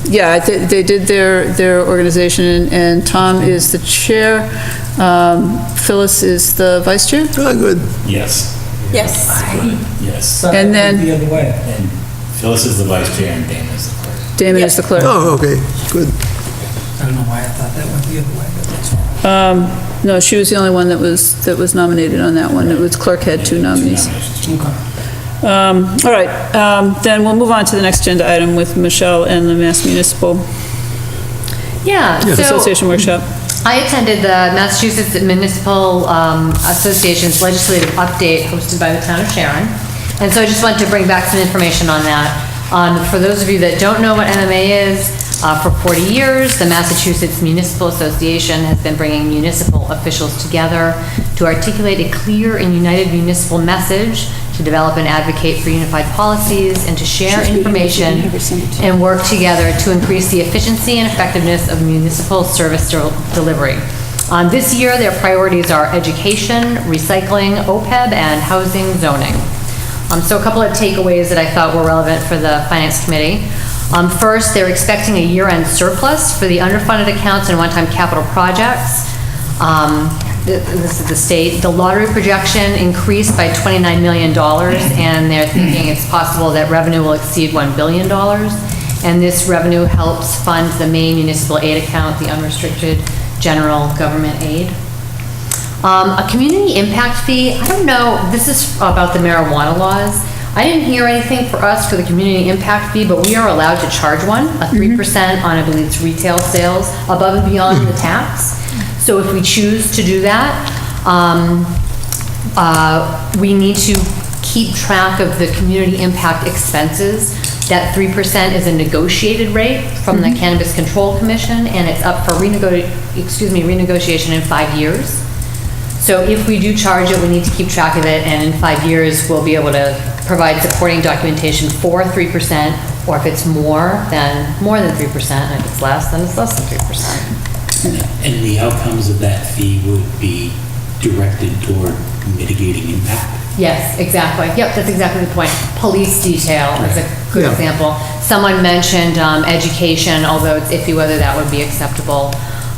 yeah, they did their organization, and Tom is the chair, Phyllis is the vice chair, Oh, good. Yes, Yes. yes. And then- The other way. And Phyllis is the vice chair and Dana is the clerk. Damon is the clerk. Oh, okay, good. I don't know why I thought that went the other way, but that's fine. No, she was the only one that was nominated on that one, it was clerk had two nominees. Okay. All right, then we'll move on to the next agenda item with Michelle and the Mass Municipal Yeah, so Association Workshop. I attended the Massachusetts Municipal Association's legislative update hosted by the town of Sharon. And so I just wanted to bring back some information on that. For those of you that don't know what MMA is, for 40 years, the Massachusetts Municipal Association has been bringing municipal officials together to articulate a clear and united municipal message, to develop and advocate for unified policies, and to share information and work together to increase the efficiency and effectiveness of municipal service delivery. This year, their priorities are education, recycling, OPEB, and housing zoning. So a couple of takeaways that I thought were relevant for the Finance Committee. First, they're expecting a year-end surplus for the underfunded accounts and one-time capital projects. This is the state. The lottery projection increased by $29 million, and they're thinking it's possible that revenue will exceed $1 billion. And this revenue helps fund the main municipal aid account, the unrestricted general government aid. A community impact fee, I don't know, this is about the marijuana laws. I didn't hear anything for us for the community impact fee, but we are allowed to charge one, a 3% on, I believe it's retail sales, above and beyond the tax. So if we choose to do that, we need to keep track of the community impact expenses. That 3% is a negotiated rate from the Cannabis Control Commission, and it's up for renegotiation in 5 years. So if we do charge it, we need to keep track of it, and in 5 years, we'll be able to provide supporting documentation for 3%, or if it's more than 3%, and if it's less, then it's less than 3%. And the outcomes of that fee would be directed toward mitigating impact. Yes, exactly. Yep, that's exactly the point. Police detail is a good Yeah. example. Someone mentioned education, although it's iffy whether that would be acceptable.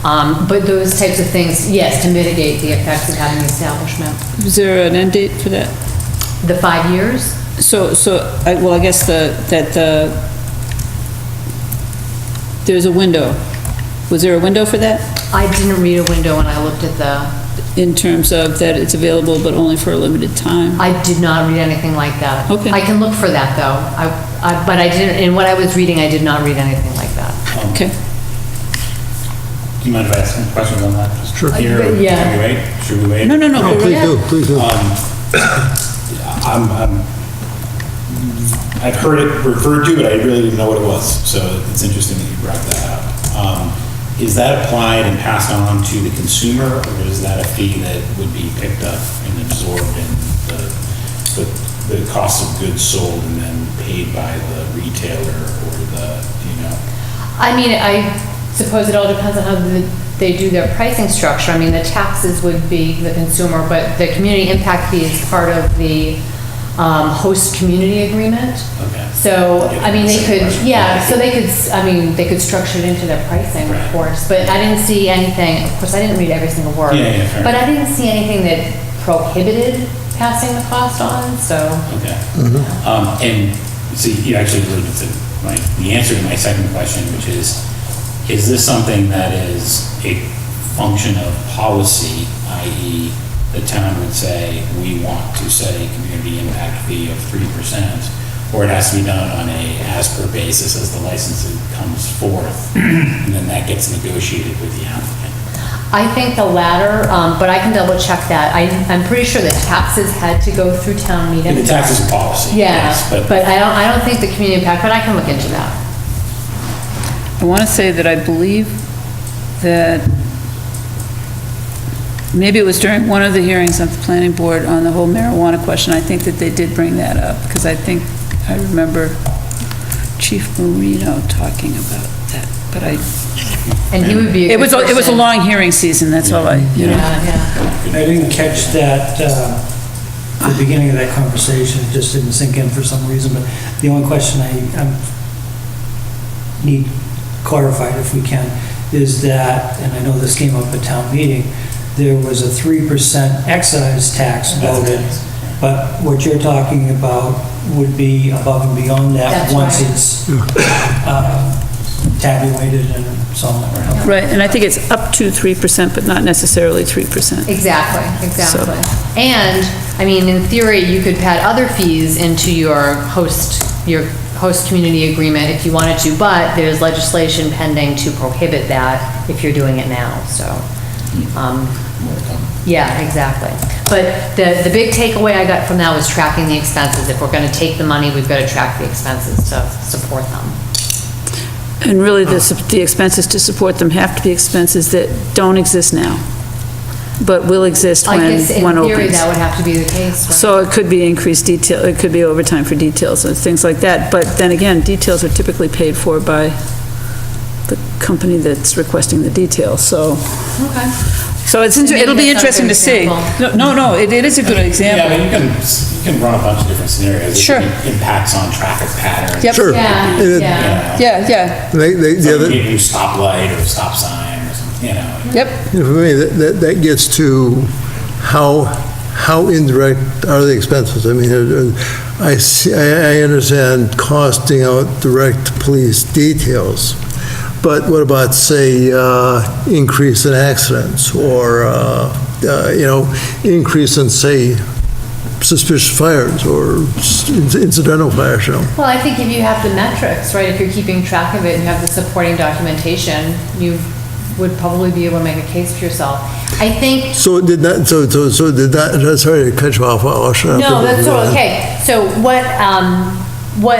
But those types of things, yes, to mitigate the effects of having the establishment. Is there an end date for that? The 5 years? Well, I guess there's a window. Was there a window for that? I didn't read a window when I looked at In terms of that it's available but only for a limited time? I did not read anything like that. Okay. I can look for that, though. But I didn't, in what I was reading, I did not read anything like that. Okay. Do you mind if I ask some questions on that? Sure. Here, or Yeah. can we wait? Should we wait? No, Please do, please do. I've heard it referred to, but I really didn't know what it was, so it's interesting that you brought that up. Is that applied and passed on to the consumer, or is that a fee that would be picked up and absorbed in the cost of goods sold and then paid by the retailer or the, you know? I mean, I suppose it all depends on how they do their pricing structure. I mean, the taxes would be the consumer, but the community impact fee is part of the host community agreement. Okay. So, I mean, they could, Yeah. so they could, I mean, they could structure it into their pricing, of Right. course. But I didn't see anything, of course, I didn't read every single word. Yeah, fair But I didn't see anything that prohibited passing the cost on, so. Okay. And see, you actually alluded to the answer to my second question, which is this something that is a function of policy, i.e. the town would say, we want to set a community impact fee of 3%, or it has to be done on a as-per basis as the license comes forth, and then that gets negotiated with the applicant? I think the latter, but I can double check that. I'm pretty sure the taxes had to go through town meeting. And the taxes are policy, Yeah, yes, but I don't think the community impact, but I can look into that. I want to say that I believe that maybe it was during one of the hearings of the planning board on the whole marijuana question. I think that they did bring that up, because I think I remember Chief Marino talking about that, but And he would be a it good was a person. long hearing season, that's all I, you know. Yeah. I didn't catch that, the beginning of that conversation, it just didn't sink in for some reason, but the only question I need clarified, if we can, is that, and I know this came up at town meeting, there was a 3% excise tax voted, but what you're talking about would be above and beyond that That's once right. it's tabulated and so on. Right, and I think it's up to 3%, but not necessarily 3%. Exactly. And, I mean, in theory, you could pad other fees into your host community agreement if you wanted to, but there's legislation pending to prohibit that if you're doing it now, so. Yeah, exactly. But the big takeaway I got from that was tracking the expenses. If we're gonna take the money, we've gotta track the expenses to support them. And really, the expenses to support them have to be expenses that don't exist now, but will exist I when guess in one theory, opens. that would have to be the case, right? So it could be increased detail, it could be overtime for details and things like that, but then again, details are typically paid for by the company that's requesting the details, so. Okay. So it's, maybe it'll be that's not a interesting good to see. example. No, it is a good Yeah, I example. mean, you can run a bunch of different scenarios. It Sure. could be impacts on traffic patterns. Yep. Sure. Yeah, And it- yeah. Yeah, the Some other- new stoplight or stop sign or something, you know. yep. For me, that gets to how indirect are the expenses? I mean, I understand costing out direct police details, but what about, say, increase in accidents or, increase in, say, suspicious fires or incidental fires, you know? Well, I think if you have the metrics, right, if you're keeping track of it and you have the supporting documentation, you would probably be able to make a case for yourself. I think, So did that, sorry to cut you off, I'll shut up. no, that's all okay. So what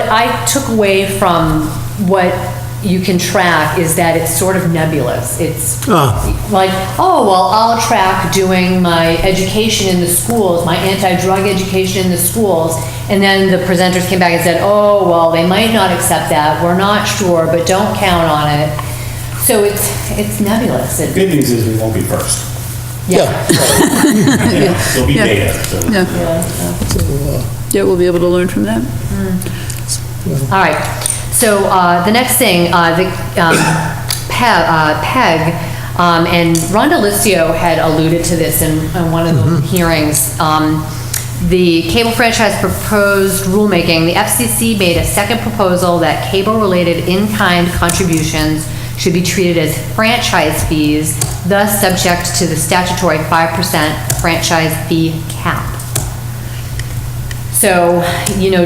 I took away from what you can track is that it's sort of nebulous. It's like, oh, well, I'll track doing my education in the schools, my anti-drug education in the schools, and then the presenters came back and said, oh, well, they might not accept that, we're not sure, but don't count on it. So it's nebulous. The good news is we won't be first. Yeah. You know, There'll be Yeah. data, so. Yeah, we'll be able to learn from that. All right. So the next thing, PEG, and Rhonda Licio had alluded to this in one of the hearings. The cable franchise proposed rulemaking. The FCC made a second proposal that cable-related in-kind contributions should be treated as franchise fees, thus subject to the statutory 5% franchise fee cap. So,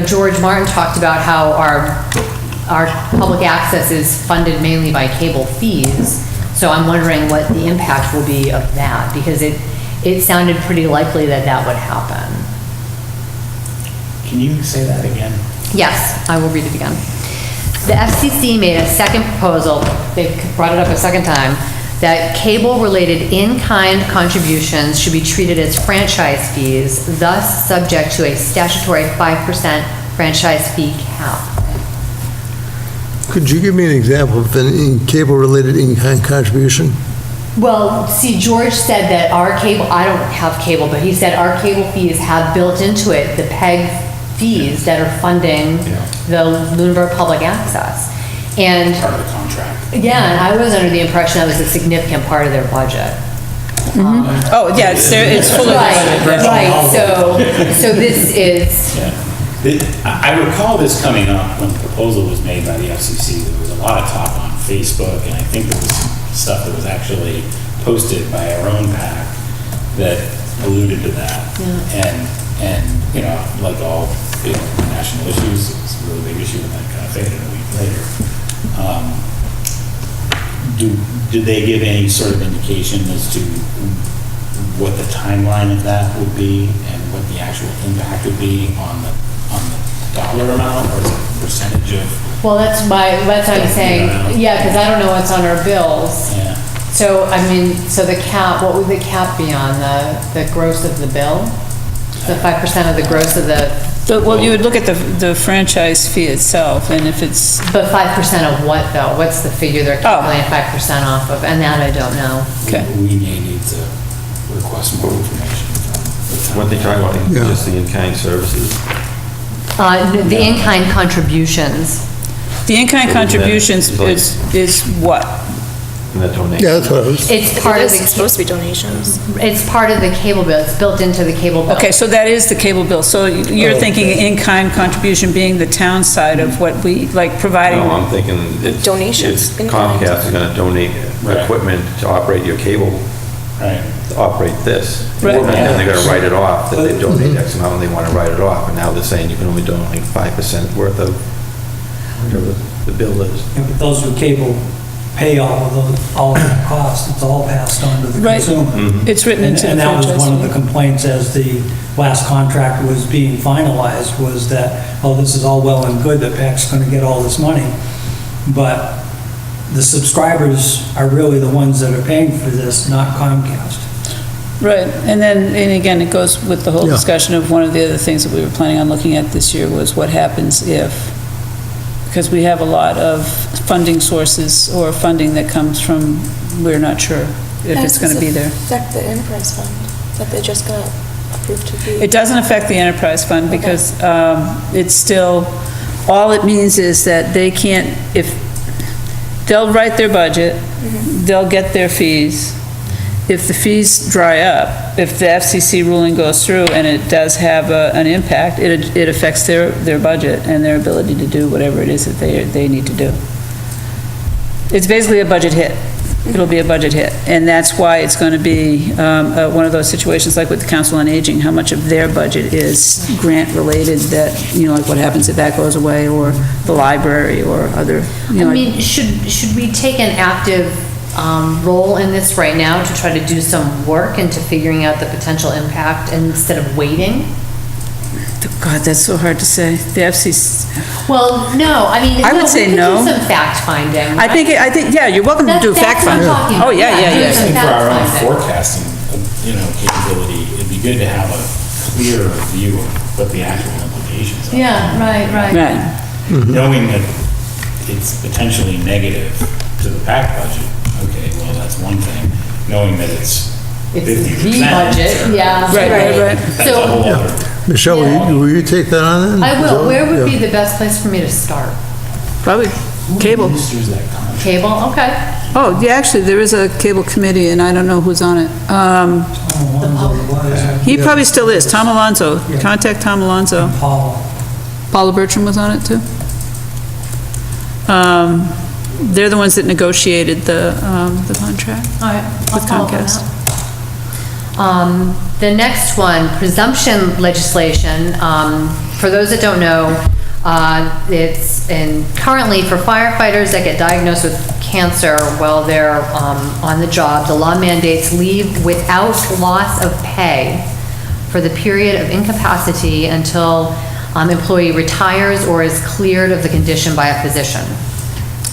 George Martin talked about how our public access is funded mainly by cable fees. So I'm wondering what the impact will be of that, because it sounded pretty likely that that would happen. Can you say that again? Yes, I will read it again. The FCC made a second proposal, they brought it up a second time, that cable-related in-kind contributions should be treated as franchise fees, thus subject to a statutory 5% franchise fee cap. Could you give me an example of an cable-related in-kind contribution? Well, see, George said that our cable, I don't have cable, but he said our cable fees have built into it the PEG fees that are funding the Lunenburg Public Access. And, Part of the contract. yeah, and I was under the impression that was a significant part of their budget. Oh, yeah, it's full of. Right, so this is, Yeah. I recall this coming up when the proposal was made by the FCC. There was a lot of talk on Facebook, and I think there was some stuff that was actually posted by our own PAC that alluded to that. And like all national issues, it's a really big issue, and that kind of faded a week later. Did they give any sort of indication as to what the timeline of that would be and what the actual impact would be on the dollar amount, or is it a percentage of? well, that's what I'm saying, yeah, because I don't know what's on our bills. Yeah. So, so the cap, what would the cap be on, the gross of the bill? The 5% of the gross of Well, you would look at the franchise fee itself, and if it's, but 5% of what though? What's the figure they're calculating 5% off of? And that I don't know. okay. We may need to request more information from the town. What they talking about, Yeah. just the in-kind services? The in-kind contributions. The in-kind So then contributions it's is what? And that donation? Yeah, that's what I was, It's part of It's the, supposed to be donations. it's part of the cable bill. It's built into the cable bill. Okay, so that is the cable bill. So you're thinking in-kind contribution being the town side of what we, like providing. No, I'm thinking it's. Donations, it's in-kind. Comcast is gonna donate Right. equipment to operate your cable, Right. to operate this. Right. And then they're gonna write it off, that they donate X amount and they wanna write it off. And now they're saying you can only donate 5% worth of whatever the bill is. Yeah, but those with cable pay all of that cost, it's all passed on to the Right. consumer. It's written into the And that was franchise one of fee. the complaints as the last contract was being finalized, was that, oh, this is all well and good that PAC's gonna get all this money, but the subscribers are really the ones that are paying for this, not Comcast. Right, and then, and again, it goes with the whole Yeah. discussion of one of the other things that we were planning on looking at this year was what happens if, because we have a lot of funding sources or funding that comes from, we're not sure if it's going to be there. Affect the enterprise fund that they just got approved to be. It doesn't affect the enterprise fund because it's still, all it means is that they can't, if, they'll write their budget, they'll get their fees. If the fees dry up, if the FCC ruling goes through and it does have an impact, it affects their budget and their ability to do whatever it is that they need to do. It's basically a budget hit. It'll be a budget hit. And that's why it's going to be one of those situations like with the Council on Aging, how much of their budget is grant-related that, like what happens if that goes away, or the library, or other, I mean, should we take an active role in this right now to try to do some work into figuring out the potential impact instead of waiting? God, that's so hard to say. The FCC, Well, no, I mean. I would say no. We could do some fact finding. I think, yeah, you're welcome to do That's fact what I'm finding. talking Oh, about. yeah, Yeah, yeah. do I think for our own Fact finding. forecasting, capability, it'd be good to have a clearer view of what the actual implications are. Yeah, right. Right. Knowing that it's potentially negative to the PAC budget, okay, well, that's one thing. Knowing that it's 50%. It's the budget, yeah. Right. That's a whole So, other. Michelle, will you take that on then? I Is will, that- where would be yeah. the best place for me to start? Probably cable. Who administers that contract? Cable, okay. Oh, yeah, actually, there is a cable committee, and I don't know who's on it. He probably still is. Tom Alonso. Contact Tom Alonso. Paul, Paula Bertram was on it, too. They're the ones that negotiated the contract. All right. I'll With follow up on Comcast. that. The next one, presumption legislation. For those that don't know, currently for firefighters that get diagnosed with cancer while they're on the job, the law mandates leave without loss of pay for the period of incapacity until employee retires or is cleared of the condition by a physician.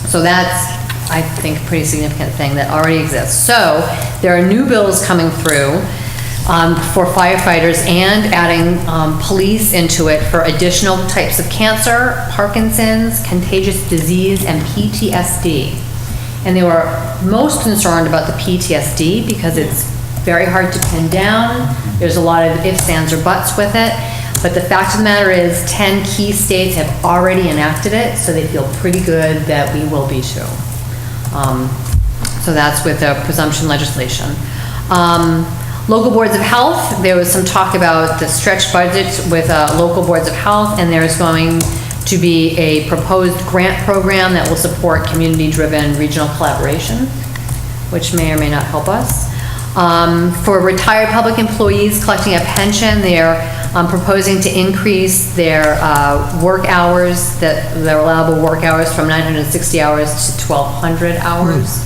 So that's, I think, a pretty significant thing that already exists. So there are new bills coming through for firefighters and adding police into it for additional types of cancer, Parkinson's, contagious disease, and PTSD. And they were most concerned about the PTSD because it's very hard to pin down. There's a lot of ifs, ands, or buts with it. But the fact of the matter is 10 key states have already enacted it, so they feel pretty good that we will be too. So that's with the presumption legislation. Local boards of health, there was some talk about the stretched budgets with local boards of health, and there's going to be a proposed grant program that will support community-driven regional collaboration, which may or may not help us. For retired public employees collecting a pension, they're proposing to increase their work hours, their allowable work hours from 960 hours to 1,200 hours.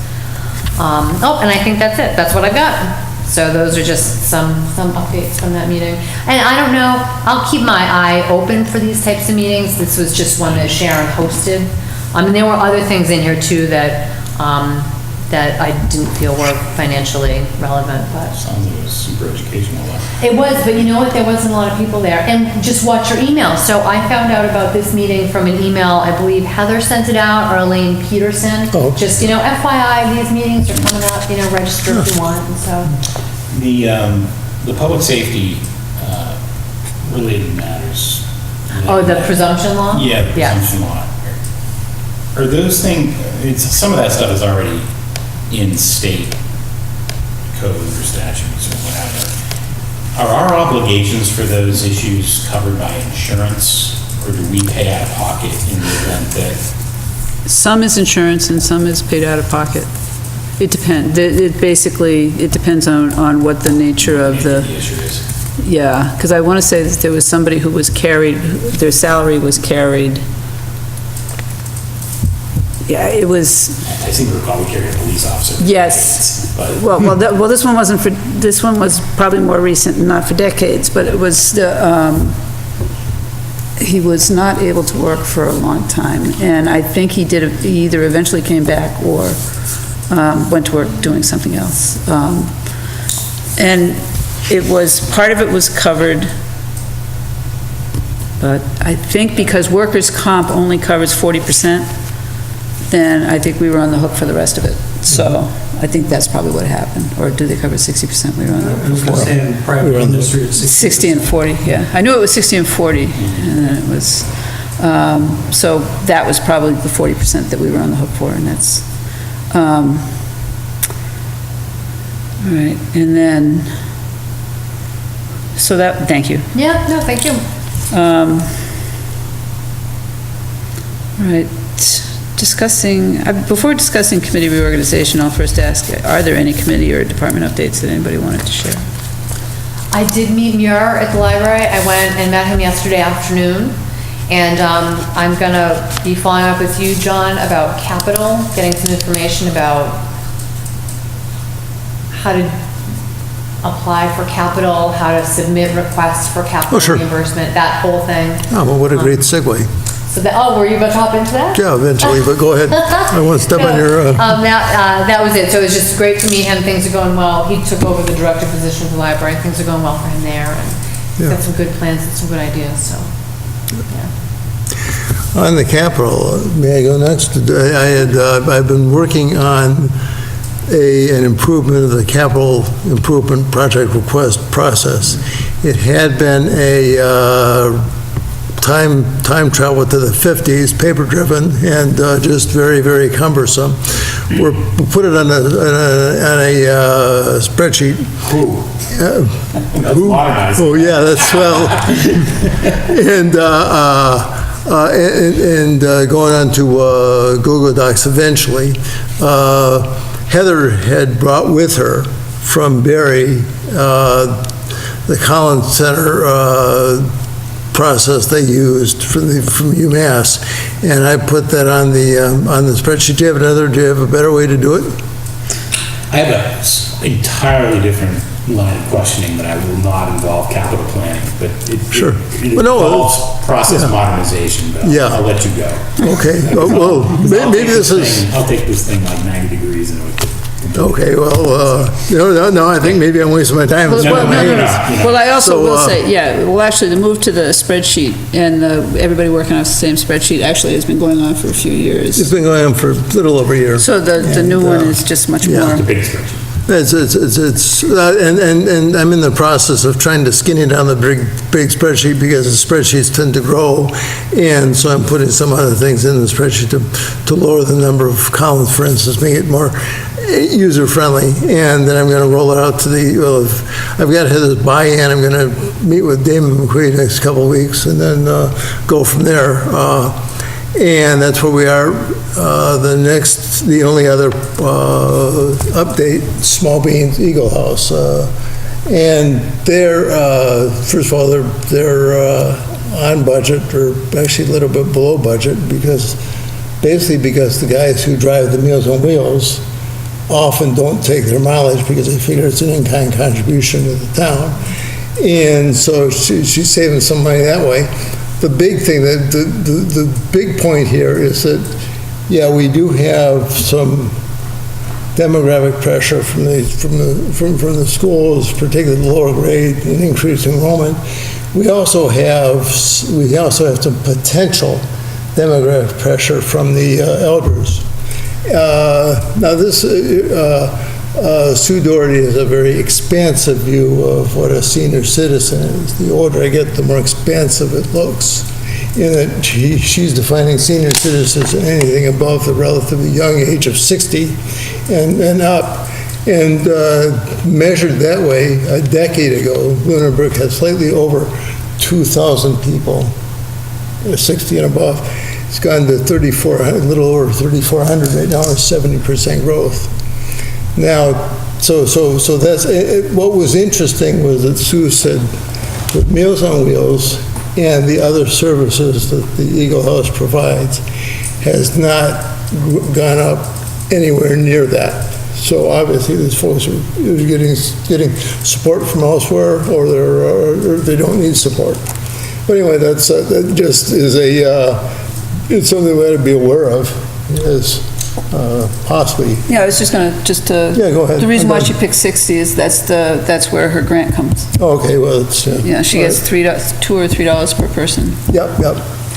Oh, and I think that's it. That's what I've got. So those are just some updates from that meeting. And I don't know, I'll keep my eye open for these types of meetings. This was just one that Sharon hosted. And there were other things in here too that that I didn't feel were financially relevant, but. Sounds like it was super educational. It was, but you know what, there wasn't a lot of people there. And just watch your email. So I found out about this meeting from an email, I believe Heather sent it out, or Elaine Peterson. Oh. Just, FYI, these meetings are coming up, register if you want, and so. The public safety related matters. Oh, the presumption law? Yeah, the Yes. presumption law. Are those things, some of that stuff is already in state code or statutes or whatever. Are our obligations for those issues covered by insurance, or do we pay out of pocket in the event that? Some is insurance and some is paid out of pocket. It depends. It depends on what the nature of the issue is? Yeah, because I want to say that there was somebody who was carried, their salary was carried. Yeah, it was. I seem to recall we carried a police officer. Yes. But Well, this one wasn't for, this one was probably more recent, not for decades, but it was, he was not able to work for a long time. And I think he either eventually came back or went to work doing something else. And part of it was covered, but I think because workers' comp only covers 40%, then I think we were on the hook for the rest of it. So I think that's probably what happened. Or do they cover 60%? We were on the I was going to say in private industry, it's 60 and 40, yeah. I knew it was 60 and 40, and then it was, so that was probably the 40% that we were on the hook for, and that's, all right, and then, so that, thank you. Yeah, no, thank you. All right, before discussing committee reorganization, I'll first ask, are there any committee or department updates that anybody wanted to share? I did meet Muir at the library. I went and met him yesterday afternoon. And I'm gonna be following up with you, John, about capital, getting some information about how to apply for capital, how to submit requests for capital sure. reimbursement, that whole thing. Oh, well, what a great segue. So were you about to hop into that? Yeah, eventually, but go ahead. I want to step on your... That was it. So it was just great to meet him. Things are going well. He took over the director position of the library. Things are going well for him there. And he's got some good plans and some good ideas, so, yeah. On the capital, may I go next? I've been working on an improvement of the capital improvement project request process. It had been a time travel to the 50s, paper-driven, and just very, very cumbersome. We put it on a spreadsheet. That's modernized. Oh, yeah, that's swell. And going on to Google Docs eventually. Heather had brought with her from Barry the Collins Center process they used from UMass, and I put that on the spreadsheet. Do you have a better way to do it? I have an entirely different line of questioning that I will not involve capital planning, but Sure. it Well, no, involves process yeah. modernization, but Yeah. I'll let you go. Okay, well, maybe this is, I'll take this thing like 90 degrees and okay, well, no, I think maybe I'm wasting my time. Well, No, well, no, no, you're no. not, you're not. Well, I also So, will say, yeah, well, actually, the move to the spreadsheet and everybody working off the same spreadsheet actually has been going on for a few It's years. been going on for a little over a year. So the new one is just much yeah. more. the big spreadsheet. And I'm in the process of trying to skinny down the big spreadsheet because the spreadsheets tend to grow. And so I'm putting some other things in the spreadsheet to lower the number of columns, for instance, make it more user-friendly. And then I'm going to roll it out to I've got to have this buy-in. I'm going to meet with Damon McQueen next couple of weeks and then go from there. And that's where we are. The only other update, Small Beans Eagle House. And first of all, they're on budget, or actually a little bit below budget, because the guys who drive the Meals on Wheels often don't take their mileage because they figure it's an in-kind contribution to the town. And so she's saving some money that way. The big thing, the big point here is that, yeah, we do have some demographic pressure from the schools, particularly the lower grade, and increased enrollment. We also have some potential demographic pressure from the elders. Now this, Sue Doherty has a very expansive view of what a senior citizen is. The older I get, the more expansive it looks. In that she's defining senior citizens as anything above the relatively young age of 60 and up. And measured that way, a decade ago, Lunenburg had slightly over 2,000 people, 60 and above. It's gone to 3,400, a little over 3,400 right now, or 70% growth. Now, so that's, what was interesting was that Sue said that Meals on Wheels and the other services that the Eagle House provides has not gone up anywhere near that. So obviously these folks are getting support from elsewhere, or they don't need support. But anyway, that just is it's something we ought to be aware of, is possibly. Yeah, I was just gonna, Yeah, go ahead. the reason I'm why done. she picked 60 is that's where her grant comes. Okay, well, it's. Yeah, she gets $2 or $3 per person, Yep,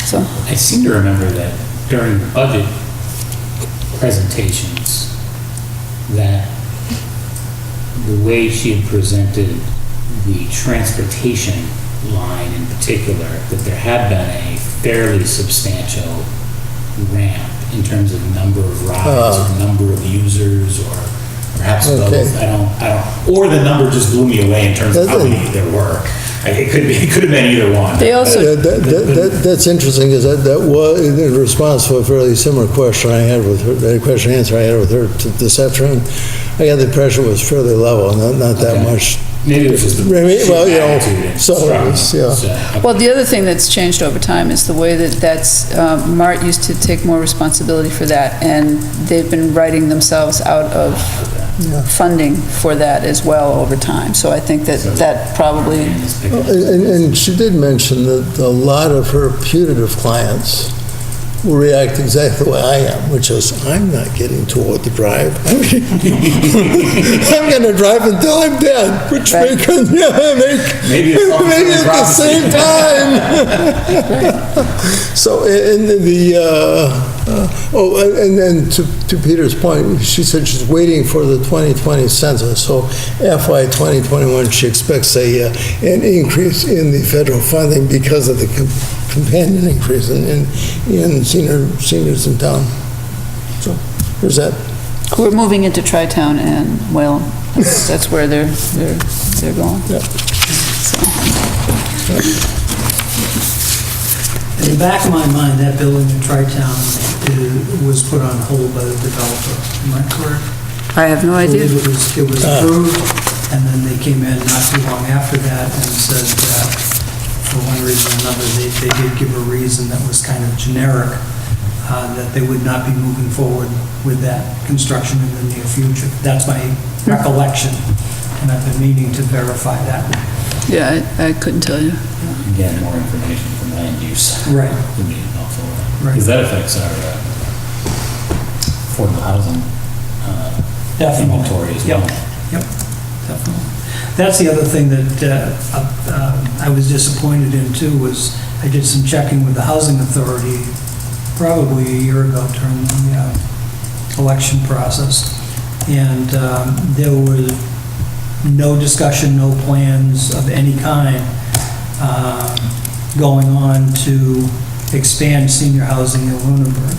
so. I seem to remember that during budget presentations, that the way she had presented the transportation line in particular, that there had been a fairly substantial ramp in terms of number of rides or number of users, or perhaps both. Okay. I don't, or the number just blew me away in terms of how many there were. It could have been either one. They also, that's interesting, because that was in response to a fairly similar question I had with her, the question and answer I had with her this afternoon. I got the impression it was fairly level, not that Okay. much. Maybe it was just the Well, you know, attitude and so structure. it's, yeah. well, the other thing that's changed over time is the way Mart used to take more responsibility for that, and they've been writing themselves out of funding for that as well over time. So I think that probably, And she did mention that a lot of her putative clients will react exactly the way I am, which is, I'm not getting told to drive. I'm going to drive until I'm dead, which Right. make Maybe it's all maybe at the prophecy. same time. So, and and then to Peter's point, she said she's waiting for the 2020 census. So FY 2021, she expects an increase in the federal funding because of the companion increase in seniors in town. So there's that. we're moving into Tri-Town and Whalen. That's where they're going. Yep. So, In the back of my mind, that building in Tri-Town was put on hold by the developer. Am I correct? I have no I idea. believe it was approved, and then they came in not too long after that and said that for for one reason or another, they did give a reason that was kind of generic, that they would not be moving forward with that construction in the near future. That's my recollection, and I've been meaning to verify that. Yeah, I couldn't tell you. Again, more information from land use. Right. Would be helpful. Right. Because that affects our affordable housing Definitely. inventory as well. Yep, definitely. That's the other thing that I was disappointed in too, was I did some checking with the Housing Authority probably a year ago during the election process. And there was no discussion, no plans of any kind going on to expand senior housing in Lunenburg.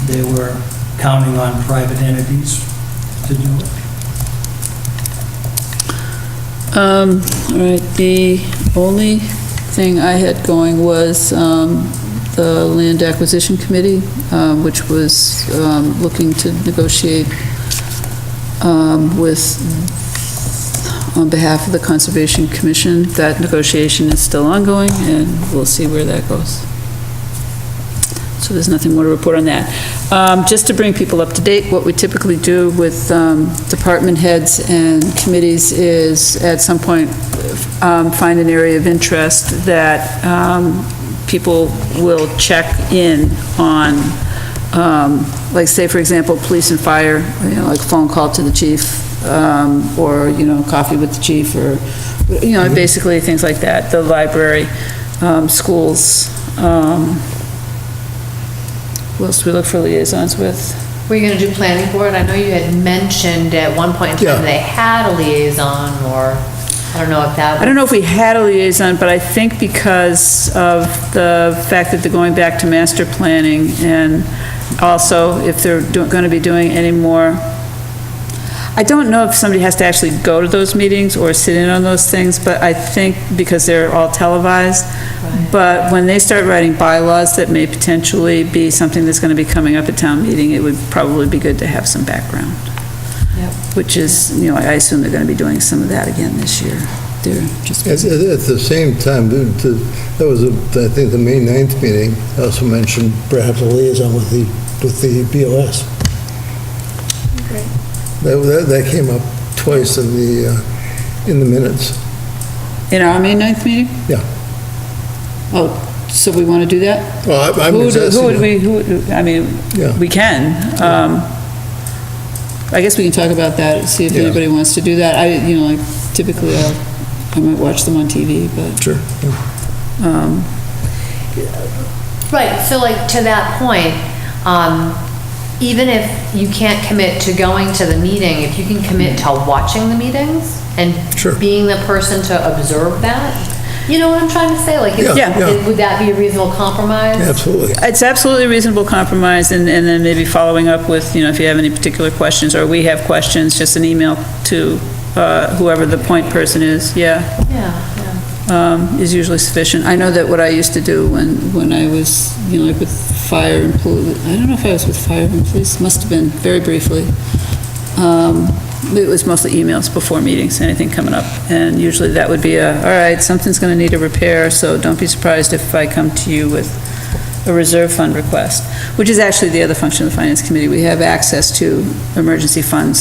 They were counting on private entities to do it. All right, the only thing I had going was the Land Acquisition Committee, which was looking to negotiate on behalf of the Conservation Commission. That negotiation is still ongoing, and we'll see where that goes. So there's nothing more to report on that. Just to bring people up to date, what we typically do with department heads and committees is at some point find an area of interest that people will check in on, like say for example, police and fire, like phone call to the chief, or coffee with the chief, or basically things like that. The library, schools. Who else do we look for liaisons with? Were you gonna do planning board? I know you had mentioned at one point in Yeah. time they had a liaison, or, I don't know if that. I don't know if we had a liaison, but I think because of the fact that they're going back to master planning, and also if they're going to be doing any more, I don't know if somebody has to actually go to those meetings or sit in on those things, but I think because they're all televised. Right. But when they start writing bylaws that may potentially be something that's going to be coming up at town meeting, it would probably be good to have some background. Yep. Which is, I assume they're going to be doing some of that again this year. They're just. At the same time, that was, I think, the May 9th meeting, also mentioned perhaps a liaison with the BOS. That came up twice in the minutes. In our May 9th meeting? Yeah. Oh, so we want to do that? Well, I'm Who just would asking. Yeah. we can. I guess we can talk about that, see if Yeah. anybody wants to do that. Like typically I might watch them on TV, but. Sure. Yeah. Right, so like to that point, even if you can't commit to going to the meeting, if you can commit to watching the meetings and Sure. being the person to observe that, you know what I'm trying to say? Like, Yeah. would that be a reasonable compromise? Absolutely. It's absolutely a reasonable compromise, and then maybe following up with, if you have any particular questions, or we have questions, just an email to whoever the point person is, Yeah, is usually sufficient. I know that what I used to do when I was, like with fire and police, I don't know if I was with fire and police, must have been very briefly. It was mostly emails before meetings, anything coming up, and usually that would be all right, something's gonna need a repair, so don't be surprised if I come to you with a reserve fund request, which is actually the other function of the Finance Committee. We have access to emergency funds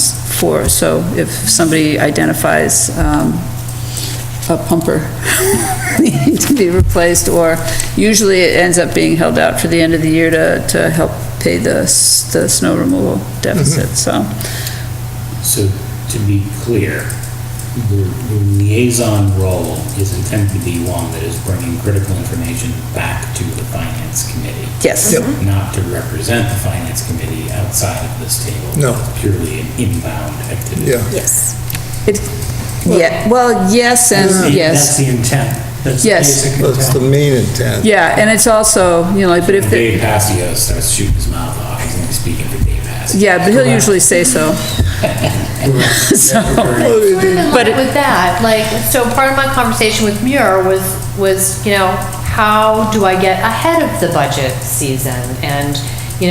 so if somebody identifies a pumper needing to be replaced, or usually it ends up being held out for the end of the year to help pay the snow removal deficit, so. So to be clear, the liaison role is intended to be one that is bringing critical information back to the Finance Committee. Yes. Not to represent the Finance Committee outside of this table. No. Purely an inbound activity. Yeah. Yes. Well, yes and That's yes. the intent. That's the Yes. basic That's the intent. main intent. Yeah, and it's also, but if, Dave Passio starts shooting his mouth off, he's going to be speaking for Dave Passio. yeah, but he'll usually say so. So, But with that, so part of my conversation with Muir was, how do I get ahead of the budget season? And,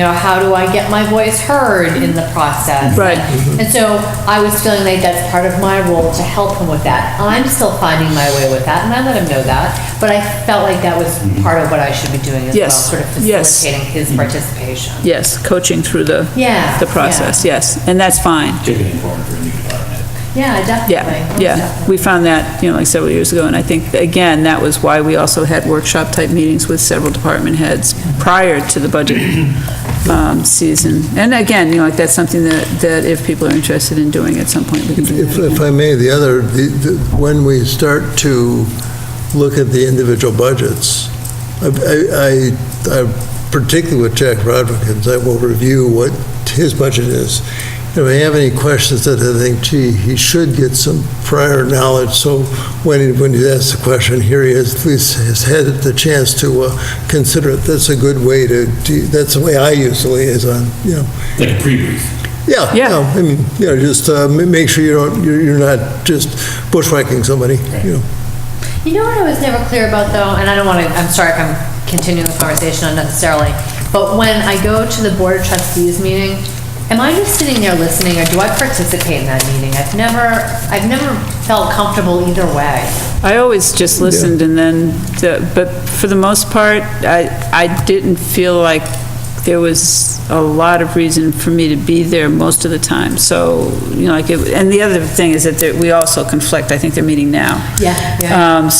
how do I get my voice heard in the process? Right. And so I was feeling like that's part of my role to help him with that. I'm still finding my way with that, and I let him know that, but I felt like that was part of what I should be doing as well, Yes, sort of yes. facilitating his participation. Yes, coaching through the process, yes, and that's fine. Particularly important for a new department head. Yeah, definitely. Yeah, yeah. We found that, like several years ago, and I think, again, that was why we also had workshop-type meetings with several department heads prior to the budget season. And again, like, that's something that if people are interested in doing at some point, we can do that. If I may, when we start to look at the individual budgets, I particularly with Jack Rodriguez, I will review what his budget is. If I have any questions that I think, gee, he should get some prior knowledge, so when he asks the question, here he is, at least has had the chance to consider it. That's a good way that's the way I use the liaison, Like a pre-brief. Yeah, Yeah. no, I mean, just make sure you're not just bushwhacking somebody, You know what I was never clear about though, and I don't want to, I'm sorry if I'm continuing the conversation unnecessarily, but when I go to the Board of Trustees meeting, am I just sitting there listening, or do I participate in that meeting? I've never felt comfortable either way. I always just listened, and then, but for the most part, I didn't feel like there was a lot of reason for me to be there most of the time. So, and the other thing is that we also conflict. I think they're meeting now. Yeah.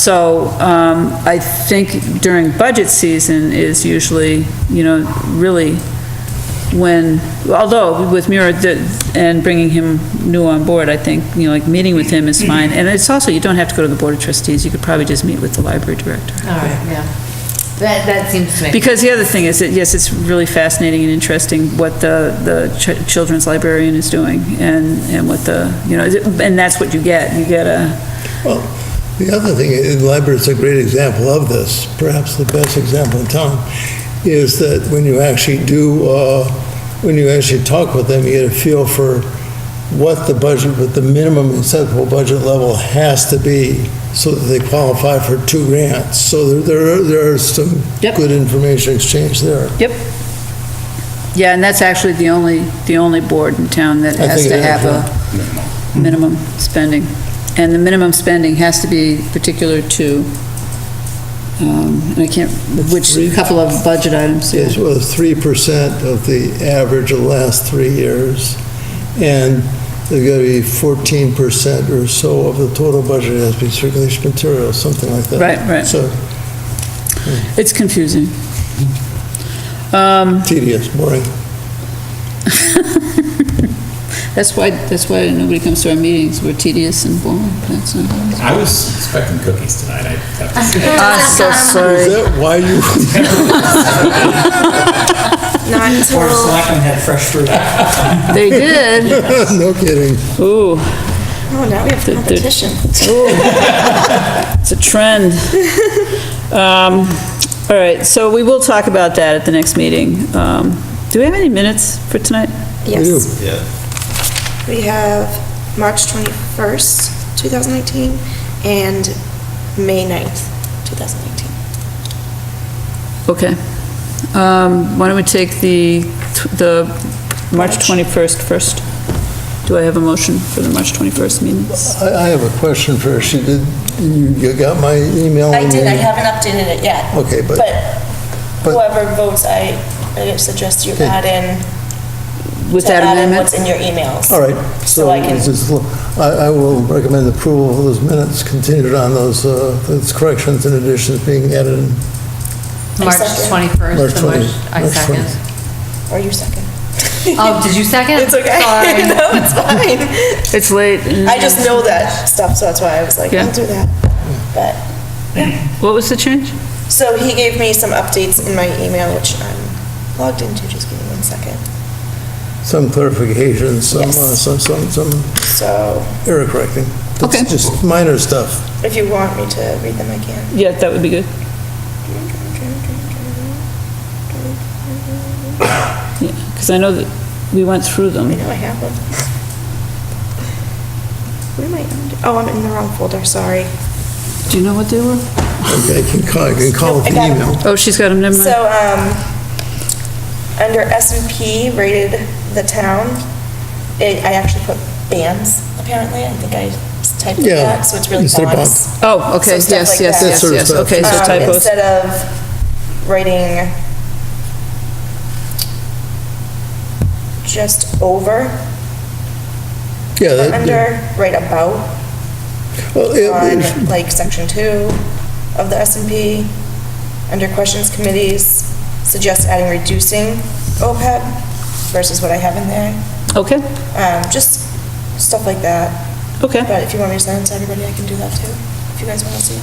I think during budget season is usually, really when, although with Muir and bringing him new on board, I think, like meeting with him is fine. And it's also, you don't have to go to the Board of Trustees. You could probably just meet with the library director. All right, yeah. That seems to make. Because the other thing is that, yes, it's really fascinating and interesting what the children's librarian is doing and what and that's what you get. You get a... Well, the other thing, the library is a great example of this, perhaps the best example in town, is that when you actually talk with them, you get a feel for what the budget, what the minimum acceptable budget level has to be so that they qualify for 2 grants. So there are some Yep. good information exchange there. Yep. Yeah, and that's actually the only board in town that I has think to it is, have a minimum spending. And the minimum spending has to be particular to, which couple of budget items. Yes, well, 3% of the average of the last 3 years, and there's got to be 14% or so of the total budget has to be circulation materials, something like that. Right. So It's confusing. tedious, boring. That's why nobody comes to our meetings. We're tedious and boring. That's not. I was expecting cookies tonight, I have to say. I'm so Is sorry. that why you, Not Board of until, Selectmen had fresh fruit. They did. no kidding. Ooh, oh, now we have competition. it's a trend. All right, so we will talk about that at the next meeting. Do we have any minutes for tonight? Yes. Yeah. We have March 21st, 2019, and May 9th, 2019. Okay. Why don't we take the March 21st first? Do I have a motion for the March 21st minutes? I have a question first. You got my email? I did, I haven't updated it yet. Okay, but Whoever votes, I suggest you Okay. add in, With to that add in amendment? what's in your emails. all right. So I can- I will recommend approval of those minutes contingent on those corrections and additions being added in. March second. 21st. March the 20. I March second. 20. Or you second. Oh, did you second? It's okay. Sorry. No, it's fine. It's late. I just know that stuff, so that's why I was like, Yeah. I'll do that. But, What was the change? so he gave me some updates in my email, which I'm logged into, just give me 1 second. Some clarifications, some So, error correcting. That's Okay. just minor stuff. if you want me to read them, I can. Yeah, that would be good. Because I know that we went through I them. know I have them. Where am I? Oh, I'm in the wrong folder, sorry. Do you know what they were? Okay, I can call it Nope, the I got it. email. Oh, she's got them, never mind. So, I Under S&P rated the town, I actually put bands, apparently. I think I typed Yeah, that, so it's really instead of bonds. Oh, okay, So stuff yes, like yes, that. yes, That yes, sort of okay, so stuff. typos. Instead of writing just over, Yeah, that- under, write about, well, it- on like section 2 of the S&P. Under questions committees, suggest adding reducing OPEB versus what I have in there. Okay, Just stuff like that. okay. But if you want me to send it to everybody, I can do that too, if you guys want to see it.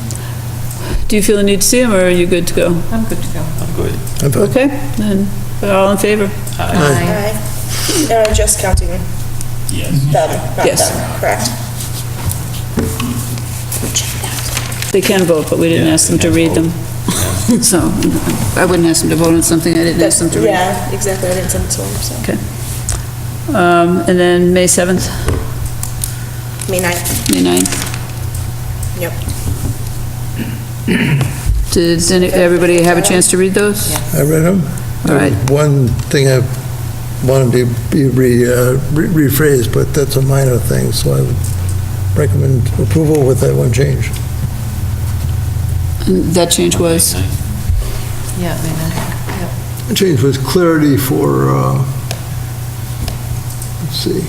Do you feel the need to see them, or are you good to go? I'm good to go. I'm good. I'm fine. Okay, then, all in favor? Aye. Aye. Just counting Yes. them, not Yes. them, correct? They can vote, but we didn't Yeah, ask them they to can read them. So, I wouldn't ask them to vote on something I didn't ask them to read. Yeah, exactly, I didn't send it to them, so. Okay. And then May 7th, May 9th, May 9th. yep. Did everybody have a chance to read those? I read them. All right. One thing I wanted to be rephrased, but that's a minor thing, so I would recommend approval with that one change. And that change was? Yeah, maybe. The change was clarity for, let's see,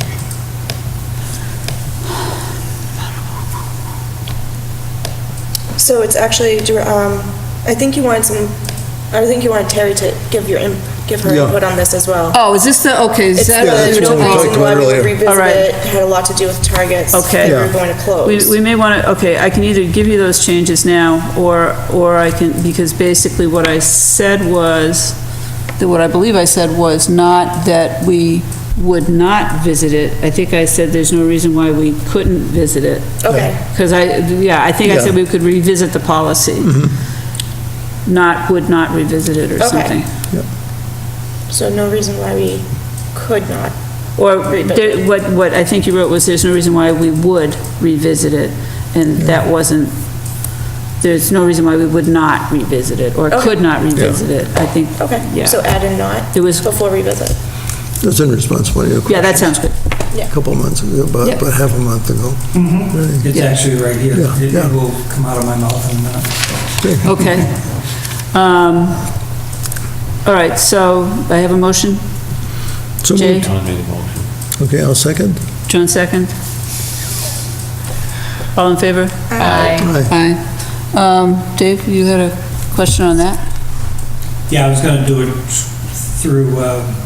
So it's actually, I think you wanted Terry to give her Yeah. input on this as well. Oh, is this the, okay, is It's that? Yeah, that's the what we talked reason about why we would earlier. revisit All right. it, had a lot to do with targets. Okay. that we were Yeah. going to close. We may want to, okay, I can either give you those changes now, or I can, because basically what I said was, that what I believe I said was not that we would not visit it. I think I said there's no reason why we couldn't visit it. Okay, Because I think I said Yeah. we could revisit the policy. Would not revisit it or Okay. something. so no reason why we could not. Or what I think you wrote was, there's no reason why we would revisit it, and that wasn't, there's no reason why we would not revisit it, or Okay. could not revisit it, I think. Okay, Yeah. so add in not It was- before revisit. that's in response to one of your Yeah, that questions. sounds good. A couple of months ago, Yeah. about half a month ago. It's Yeah. actually right here. Yeah, It yeah. will come out of my mouth in a minute. Okay. All right, so I have a motion. So Jay? moved. John made a motion. Okay, I'll second. John second. All in favor? Aye. Aye. Aye. Dave, you had a question on that? Yeah, I was going to do it through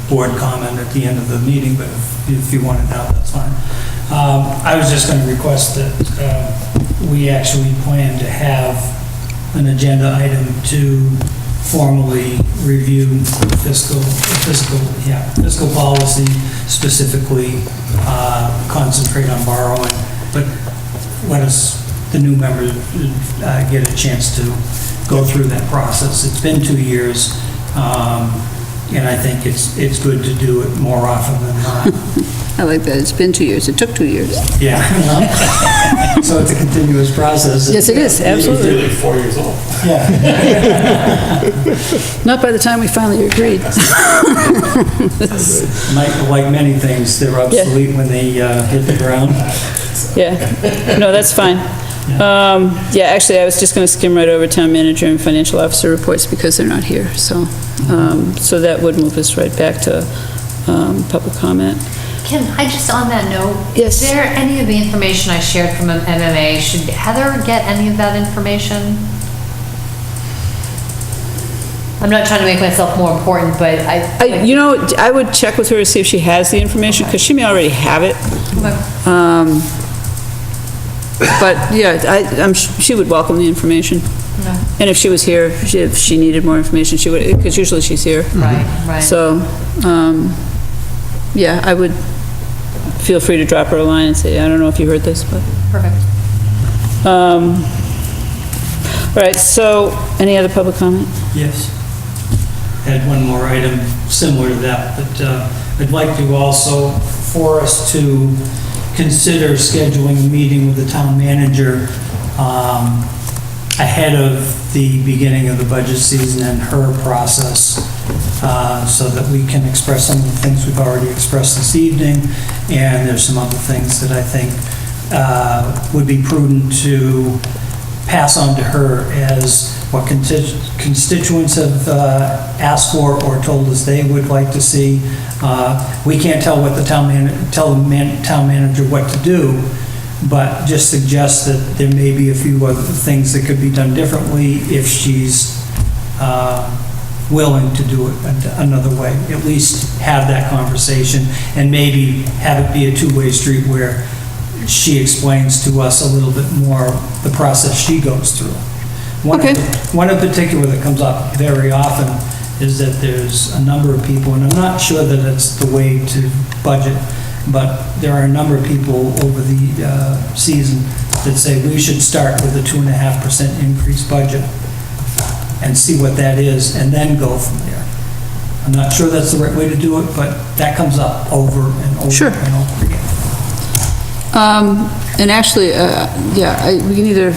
board comment at the end of the meeting, but if you want it now, that's fine. I was just going to request that we actually plan to have an agenda item to formally review fiscal policy, specifically concentrate on borrowing, but let us, the new members, get a chance to go through that process. It's been 2 years, and I think it's good to do it more often than not. I like that, it's been 2 years, it took 2 years. Yeah. So it's a continuous process. Yes, it is, absolutely. Really 4 years old. Yeah. Not by the time we finally agreed. Like many things, they're obsolete when they hit the ground. Yeah, no, that's fine. Yeah, actually, I was just going to skim right over town manager and financial officer reports because they're not here, so, so that would move us right back to public comment. Can I just, on that note? Yes. Is there any of the information I shared from MMA, should Heather get any of that information? I'm not trying to make myself more important, but You know, I would check with her to see if she has the information, because she may already have it. But, yeah, she would welcome the information. And if she was here, if she needed more information, she would, because usually she's here. Right, right. So, yeah, I would feel free to drop her a line and say, I don't know if you heard this, but. Perfect. All right, so, any other public comment? Yes. Had one more item similar to that, but I'd like to also, for us to consider scheduling a meeting with the town manager ahead of the beginning of the budget season and her process so that we can express some of the things we've already expressed this evening, and there's some other things that I think would be prudent to pass on to her as what constituents have asked for or told us they would like to see. We can't tell what the town manager what to do, but just suggest that there may be a few other things that could be done differently if she's willing to do it another way. At least have that conversation and maybe have it be a two-way street where she explains to us a little bit more the process she goes through. One in particular that comes up very often is that there's a number of people, and I'm not sure that it's the way to budget, but there are a number of people over the season that say we should start with a 2.5% increased budget and see what that is, and then go from there. I'm not sure that's the right way to do it, but that comes up over and over Sure. and over again. And actually, we can either,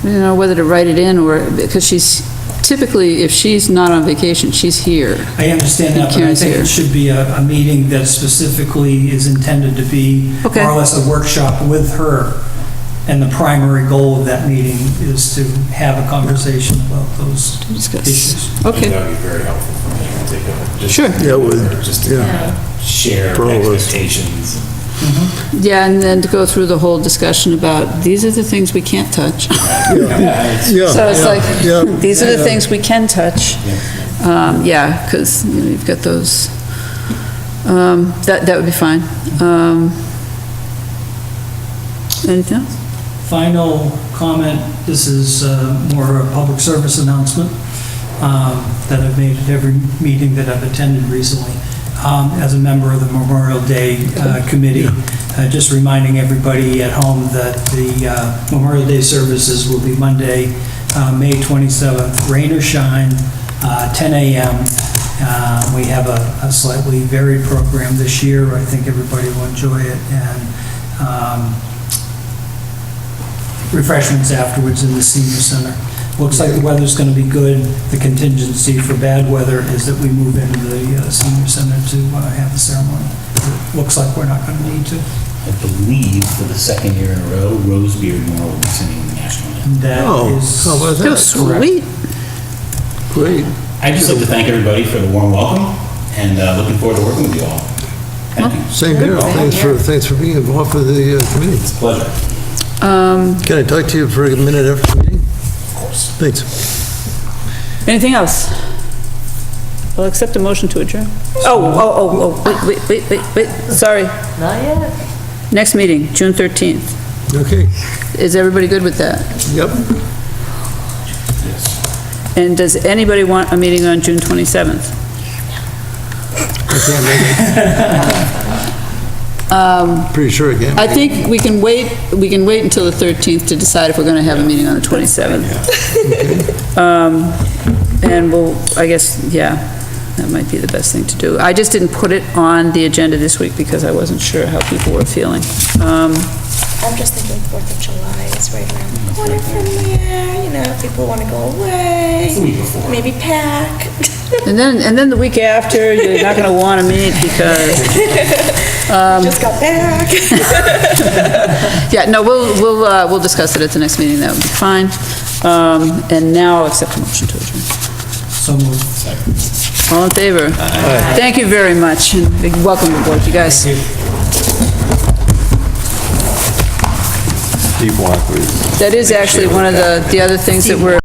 I don't know whether to write it in or, because she's, typically, if she's not on vacation, she's here. I understand that, but I Karen's think here. it should be a meeting that specifically is intended to be Okay. more or less a workshop with her. And the primary goal of that meeting is to have a conversation about those Discuss. issues. Okay, That would be very helpful for me in particular. Just- Sure. Yeah, with- Just to yeah. kind of share For all of us. expectations. yeah, and then to go through the whole discussion about, these are the things we can't touch. Yeah. So it's like, Yeah. these are the things we can touch. Yeah, because, you've got those, that would be fine. Anything else? Final comment, this is more a public service announcement that I've made at every meeting that I've attended recently. As a member of the Memorial Day Committee, just reminding everybody at home that the Memorial Day services will be Monday, May 27th, rain or shine, 10 a.m. We have a slightly varied program this year. I think everybody will enjoy it, and refreshments afterwards in the senior center. Looks like the weather's going to be good. The contingency for bad weather is that we move into the senior center to have the ceremony. It looks like we're not going to need to. I believe for the second year in a row, Rose Beardmore will be singing the national anthem. That Oh, is, how about Oh, that? sweet. Great. I'd just like to thank everybody for the warm welcome, and looking forward to working with you all. Thank you. Same here. Thanks for being involved with the committee. It's a pleasure. Can I talk to you for a minute after the meeting? Of course. Thanks. Anything else? I'll accept a motion to adjourn. Wait, sorry. Not yet. Next meeting, June 13th. Okay. Is everybody good with that? Yep. Yes. And does anybody want a meeting on June 27th? I can't make it. Pretty sure I can't. I think we can wait until the 13th to decide if we're going to have a meeting on the 27th. And we'll, I guess, yeah, that might be the best thing to do. I just didn't put it on the agenda this week because I wasn't sure how people were feeling. I'm just thinking 4th of July is right around the corner from there, you know, people want to go away, The week before. maybe pack. And then the week after, you're not going to want to meet because, Just got back. yeah, no, we'll discuss it at the next meeting. That would be fine. And now I'll accept a motion to adjourn. so moved. All in favor? Thank you very much, and welcome aboard, you guys. Steve Walker is That is actually one of the other things that we're